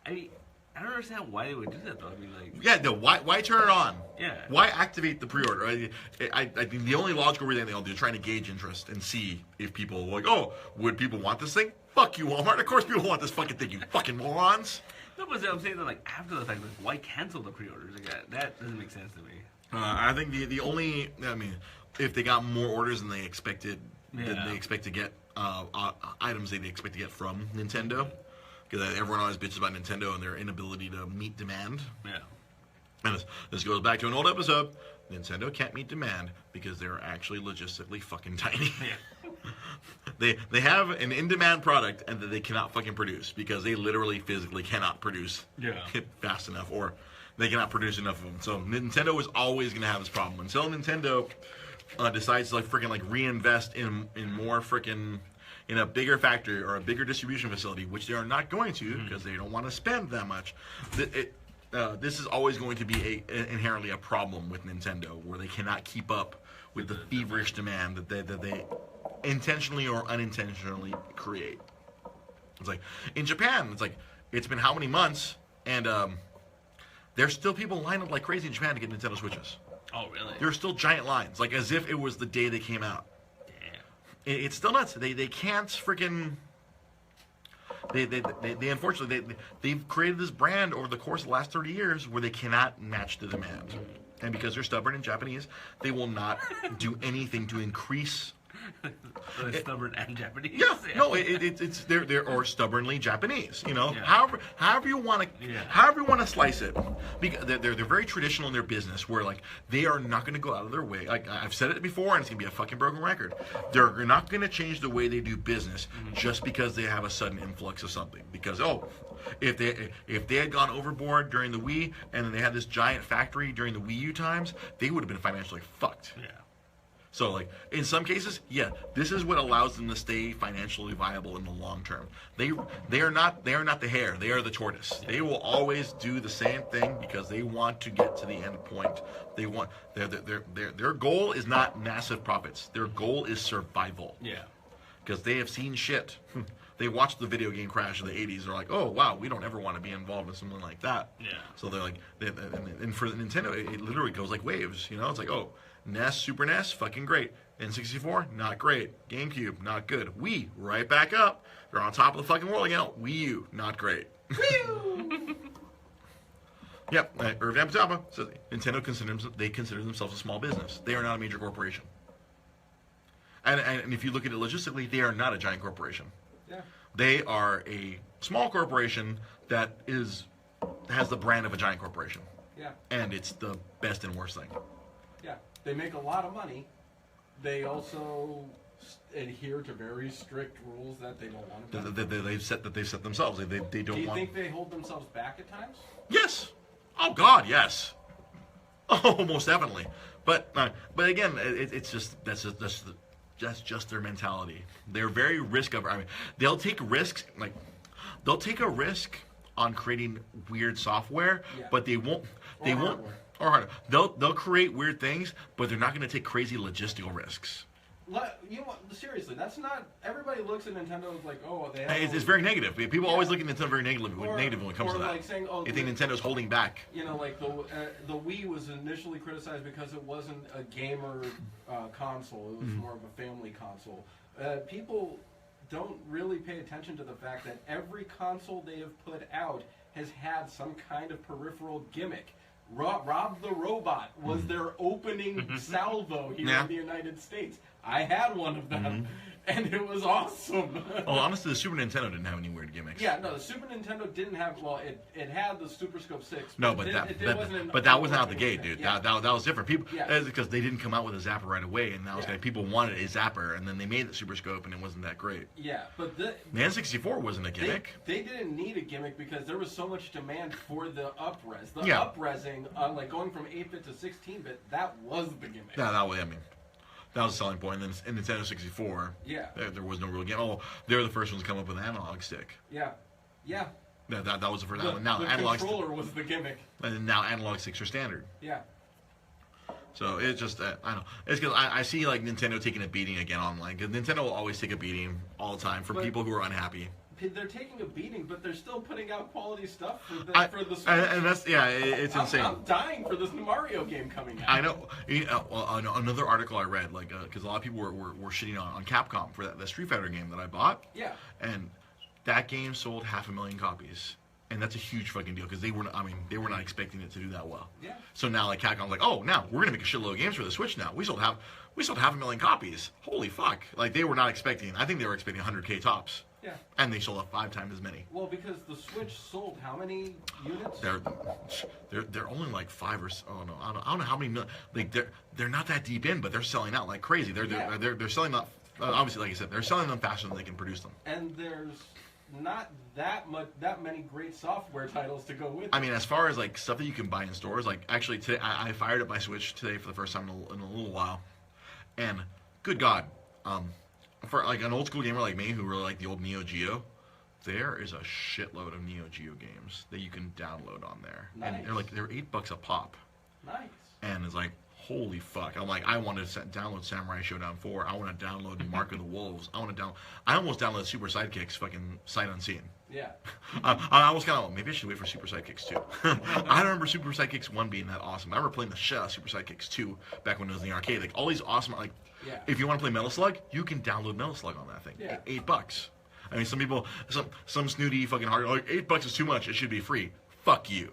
I don't understand why they would do that though. I mean, why turn it on? Yeah. Why activate the pre-order? I think the only logical reason they're trying to gauge interest and see if people would people want this thing? Fuck you, Walmart. Of course people want this fucking thing, you fucking morons. No, but I'm saying that after the fact, why cancel the pre-orders? That doesn't make sense to me. I think the only, if they got more orders than they expected, than they expect to get items they expect to get from Nintendo. Because everyone always bitches about Nintendo and their inability to meet demand. Yeah. And this goes back to an old episode. Nintendo can't meet demand because they're actually logistically fucking tiny. Yeah. They have an in-demand product and that they cannot fucking produce because they literally physically cannot produce it fast enough, or they cannot produce enough of them. So Nintendo is always going to have this problem until Nintendo decides to reinvest in more freaking, in a bigger factory or a bigger distribution facility, which they are not going to because they don't want to spend that much. This is always going to be inherently a problem with Nintendo, where they cannot keep up with the feverish demand that they intentionally or unintentionally create. It's in Japan, it's been how many months, and there's still people lined up like crazy in Japan to get Nintendo Switches. Oh, really? There are still giant lines, like as if it was the day they came out. Damn. It's still nuts. They can't freaking. They unfortunately they've created this brand over the course of the last 30 years where they cannot match the demand, and because they're stubborn and Japanese, they will not do anything to increase. So they're stubborn and Japanese. Yeah, no, it's they're or stubbornly Japanese. You know, Yeah. however you want to slice it, because they're very traditional in their business, where like they are not going to go out of their way. Like I've said it before, and it's going to be a fucking broken record. They're not going to change the way they do business just because they have a sudden influx of something. Because if they had gone overboard during the Wii and then they had this giant factory during the Wii U times, they would have been financially fucked. Yeah. So, like, in some cases, yeah, this is what allows them to stay financially viable in the long term. They are not the hare. They are the tortoise. They will always do the same thing because they want to get to the end point. They want their goal is not massive profits. Their goal is survival. Yeah. Because they have seen shit. They watched the video game crash of the 80s. They're like, oh, wow, we don't ever want to be involved in something like that. Yeah. So they're like, and for Nintendo, it literally goes like waves. You know, it's like, oh, NES, Super NES, fucking great. N64, not great. GameCube, not good. Wii, right back up. They're on top of the fucking world again. Wii U, not great. Yep, Irv Apatapa says Nintendo consider themselves a small business. They are not a major corporation. And if you look at it logistically, they are not a giant corporation. Yeah. They are a small corporation that has the brand of a giant corporation. Yeah. And it's the best and worst thing. Yeah. They make a lot of money. They also adhere to very strict rules that they don't want to. They've set themselves. They don't. Do you think they hold themselves back at times? Yes. Oh God, yes. Oh, most definitely. But again, it's just that's just their mentality. They're very risk-averse. I mean, they'll take risks. Like, they'll take a risk on creating weird software, but they won't. They won't. Or harder. They'll create weird things, but they're not going to take crazy logistical risks. You know what? Seriously, that's not. Everybody looks at Nintendo as like, oh, they. It's very negative. People always look at Nintendo very negatively when it comes to that. Like saying, oh, they think Nintendo's holding back. You know, like the Wii was initially criticized because it wasn't a gamer console. It was more of a family console. People don't really pay attention to the fact that every console they have put out has had some kind of peripheral gimmick. Rob the Robot was their opening salvo here in the United States. I had one of them, and it was awesome. Well, honestly, the Super Nintendo didn't have any weird gimmicks. Yeah, no, the Super Nintendo didn't have. Well, it had the Super Scope 6. No, but that wasn't out the gate, dude. Yeah. That was different. People, because they didn't come out with a zapper right away, and that was people wanted a zapper, and then they made the Super Scope, and it wasn't that great. Yeah, but the N64 wasn't a gimmick. They didn't need a gimmick because there was so much demand for the up-res. The up-resing, like going from 8-bit to 16-bit, that was the gimmick. Yeah, that was. I mean. That was a selling point. And then in Nintendo 64, there was no real game. Oh, they were the first ones to come up with an analog stick. Yeah. Yeah. That was the first one. Now the analog controller was the gimmick. And now analog sticks are standard. Yeah. So it's just, I don't know. It's because I see like Nintendo taking a beating again online. Because Nintendo will always take a beating all the time for people who are unhappy. They're taking a beating, but they're still putting out quality stuff for the Switch. And that's, it's insane. I'm dying for this Mario game coming out. I know. Another article I read, like, because a lot of people were shitting on Capcom for the Street Fighter game that I bought. Yeah. And that game sold 500,000 copies. And that's a huge fucking deal because they were not expecting it to do that well. Yeah. So now like Capcom's like, oh, now we're gonna make a shitload of games for the Switch now. We sold 500,000 copies. Holy fuck! Like they were not expecting. I think they were expecting 100K tops. Yeah. And they sold 5 times as many. Well, because the Switch sold how many units? They're only like 5 or I don't know how many. Like they're not that deep in, but they're selling out like crazy. They're selling out. Obviously, like I said, they're selling them faster than they can produce them. And there's not that many great software titles to go with it. I mean, as far as like stuff that you can buy in stores, like actually today I fired up my Switch today for the first time in a little while, and good God, for like an old school gamer like me who really like the old Neo Geo, there is a shitload of Neo Geo games that you can download on there, and they're $8 a pop. Nice. And it's like, holy fuck! I'm like, I want to download Samurai Showdown 4. I want to download Mark of the Wolves. I almost download Super Sidekicks, fucking sight unseen. Yeah. I was kind of maybe I should wait for Super Sidekicks 2. I remember Super Sidekicks 1 being that awesome. I remember playing the shit out of Super Sidekicks 2 back when it was in the arcade. Like all these awesome if you want to play Metal Slug, you can download Metal Slug on that thing. Yeah. $8. I mean, some people, some snooty fucking hard, like $8 is too much. It should be free. Fuck you.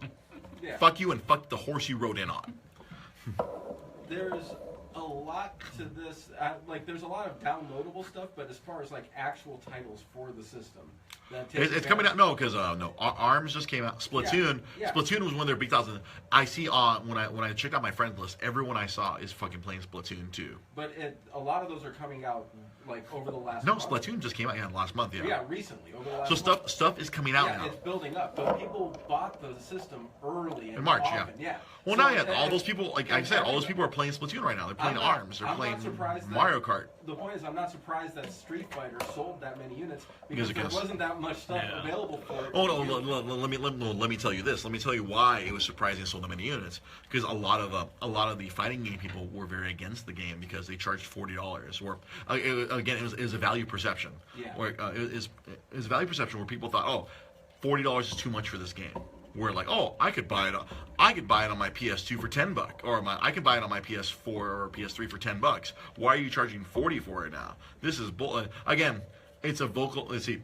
Yeah. Fuck you and fuck the horse you rode in on. There's a lot to this. There's a lot of downloadable stuff, but as far as like actual titles for the system, it's coming out. No, because ARMS just came out. Splatoon. Yeah. Splatoon was one of their big thoughts. I see when I checked out my friend list, everyone I saw is fucking playing Splatoon 2. But a lot of those are coming out like over the last. No, month. Splatoon just came out last month. Yeah. Yeah, recently over the last. So stuff is coming out now. It's building up, but people bought the system early in March. often. Yeah. Well, now all those people, like I said, all those people are playing Splatoon right now. They're playing ARMS. They're playing Mario Kart. The point is, I'm not surprised that Street Fighter sold that many units because there wasn't that much stuff available for it. Oh no! Let me tell you this. Let me tell you why it was surprising it sold that many units. Because a lot of the fighting game people were very against the game because they charged $40. Or it was a value perception. Yeah. Or it was a value perception where people thought, oh, $40 is too much for this game. Where like, oh, I could buy it on my PS2 for $10, or I could buy it on my PS4 or PS3 for $10. Why are you charging $40 for it now? This is again, it's a vocal. Let's see,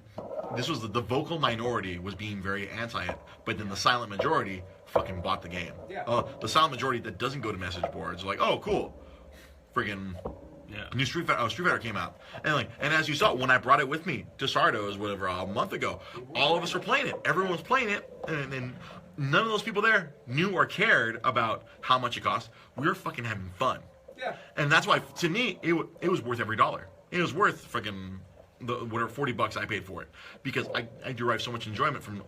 this was the vocal minority was being very anti it, but then the silent majority fucking bought the game. Yeah. The silent majority that doesn't go to message boards like, oh, cool, friggin'. Yeah. New Street Fighter came out, and as you saw when I brought it with me to Sardos a month ago, all of us were playing it. Everyone was playing it, and none of those people there knew or cared about how much it cost. We were fucking having fun. Yeah. And that's why, to me, it was worth every dollar. It was worth freaking whatever $40 I paid for it because I derive so much enjoyment from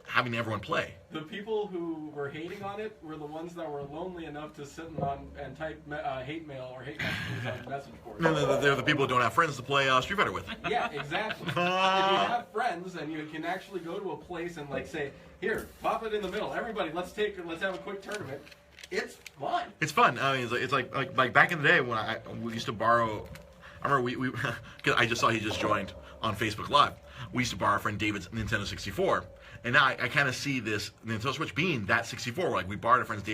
having everyone play. The people who were hating on it were the ones that were lonely enough to sit and type hate mail or hate messages on message boards. No, they're the people who don't have friends to play Street Fighter with. Yeah, exactly. If you have friends and you can actually go to a place and like say, here, pop it in the middle. Everybody, let's have a quick tournament. It's fun. It's fun. I mean, it's like back in the day when we used to borrow. I remember we because I just saw he just joined on Facebook Live. We used to borrow our friend David's Nintendo 64. And now I kind of see this Nintendo Switch being that 64. Like we borrowed our friend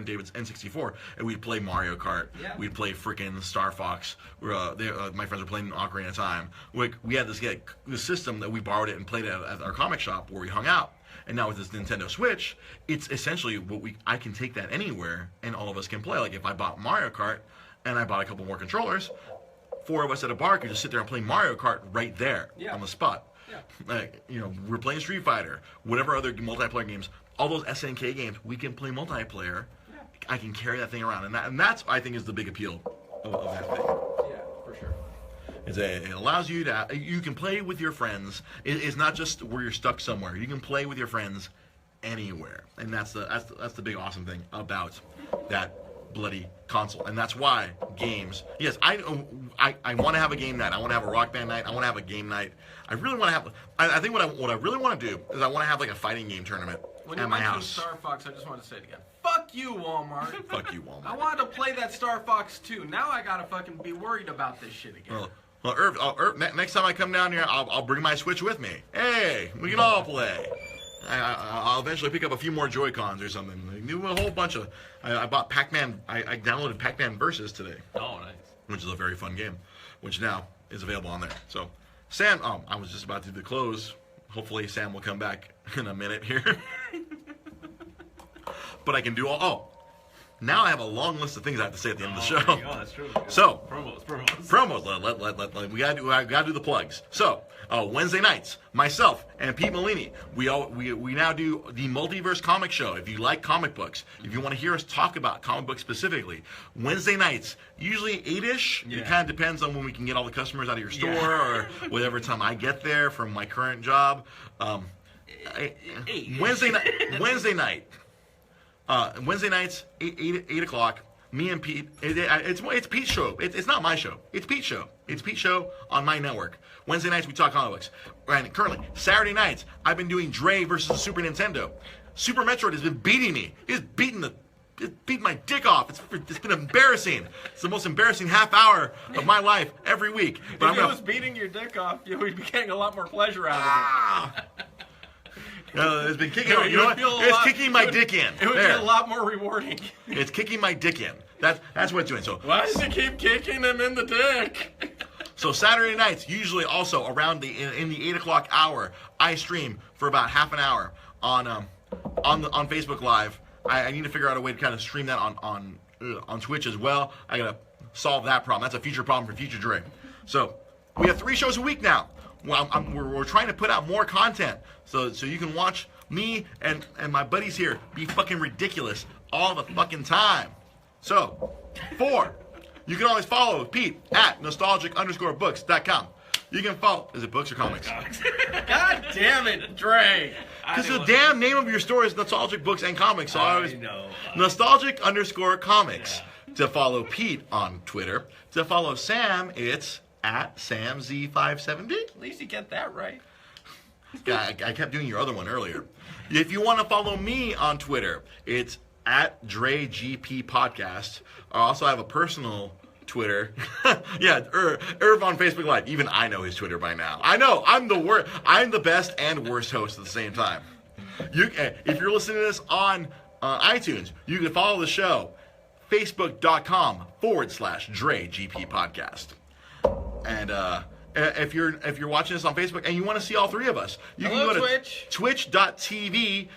David's N64, and we'd play Mario Kart. Yeah. We'd play freaking Star Fox. My friends were playing Ocarina of Time. We had this system that we borrowed it and played it at our comic shop where we hung out. And now with this Nintendo Switch, it's essentially I can take that anywhere, and all of us can play. Like if I bought Mario Kart and I bought a couple more controllers, 4 of us at a bar could just sit there and play Mario Kart right there on the spot. Yeah. We're playing Street Fighter, whatever other multiplayer games, all those SNK games, we can play multiplayer. Yeah. I can carry that thing around, and that's I think is the big appeal of that thing. Yeah, for sure. It allows you you can play with your friends. It's not just where you're stuck somewhere. You can play with your friends anywhere, and that's the big awesome thing about that bloody console. And that's why games. Yes, I want to have a game night. I want to have a Rock Band night. I want to have a game night. I really want to have. I think what I really want to do is I want to have like a fighting game tournament at my house. Star Fox, I just want to say it again. Fuck you, Walmart. Fuck you, Walmart. I wanted to play that Star Fox 2. Now I gotta fucking be worried about this shit again. Well, Irv, next time I come down here, I'll bring my Switch with me. Hey, we can all play. I'll eventually pick up a few more Joy-Cons or something. Do a whole bunch of. I bought Pac-Man. I downloaded Pac-Man Versus today. Oh, nice. Which is a very fun game, which now is available on there. So, Sam, I was just about to do the close. Hopefully, Sam will come back in a minute here. But I can do all. Oh, now I have a long list of things I have to say at the end of the show. Oh, that's true. So promos. We gotta do the plugs. So Wednesday nights, myself and Pete Molini, we now do the Multiverse Comic Show. If you like comic books, if you want to hear us talk about comic books specifically, Wednesday nights, usually 8-ish. Yeah. It kind of depends on when we can get all the customers out of your store or whatever time I get there from my current job. Wednesday night. Wednesday nights, 8 o'clock. Me and Pete. It's Pete's show. It's not my show. It's Pete's show. It's Pete's show on my network. Wednesday nights we talk comic books. And currently, Saturday nights I've been doing Dre versus the Super Nintendo. Super Metroid has been beating me. It's beating my dick off. It's been embarrassing. It's the most embarrassing half hour of my life every week. But if it was beating your dick off, you would be getting a lot more pleasure out of it. It's been kicking. You know what? It's kicking my dick in. It would be a lot more rewarding. It's kicking my dick in. That's what it's doing. So why does it keep kicking him in the dick? So Saturday nights, usually also around in the 8 o'clock hour, I stream for about half an hour on Facebook Live. I need to figure out a way to kind of stream that on Twitch as well. I gotta solve that problem. That's a future problem for future Dre. So we have 3 shows a week now. Well, we're trying to put out more content so you can watch me and my buddies here be fucking ridiculous all the fucking time. So 4. You can always follow Pete at nostalgic_books.com. You can follow. Is it books or comics? God damn it, Dre. Because the damn name of your store is Nostalgic Books and Comics. So I always know. Nostalgic_comics. Yeah. To follow Pete on Twitter. To follow Sam, it's at SamZ570. At least you get that right. Yeah, I kept doing your other one earlier. If you want to follow me on Twitter, it's at DreGP Podcast. I also have a personal Twitter. Yeah, Irv on Facebook Live. Even I know his Twitter by now. I know. I'm the worst. I'm the best and worst host at the same time. If you're listening to this on iTunes, you can follow the show. Facebook.com/DreGP Podcast. And if you're watching this on Facebook and you want to see all 3 of us, you can go to twitch.tv/DreGP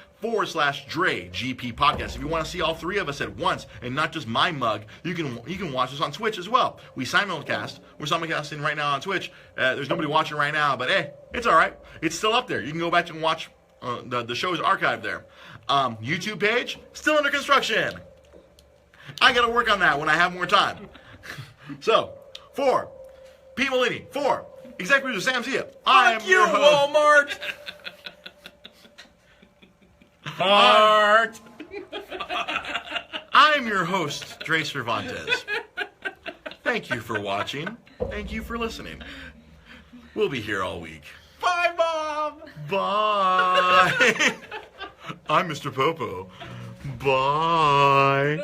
Podcast. If you want to see all 3 of us at once and not just my mug, you can watch us on Twitch as well. We simulcast. We're simulcasting right now on Twitch. There's nobody watching right now, but hey, it's all right. It's still up there. You can go back and watch the show's archived there. YouTube page still under construction. I got to work on that when I have more time. So, 4. Pete Molini. 4. Executive producer Sam Zia. Fuck you, Walmart. Fart. I'm your host, Dre Cervantes. Thank you for watching. Thank you for listening. We'll be here all week. Bye, Mom. Bye. I'm Mr. Popo. Bye.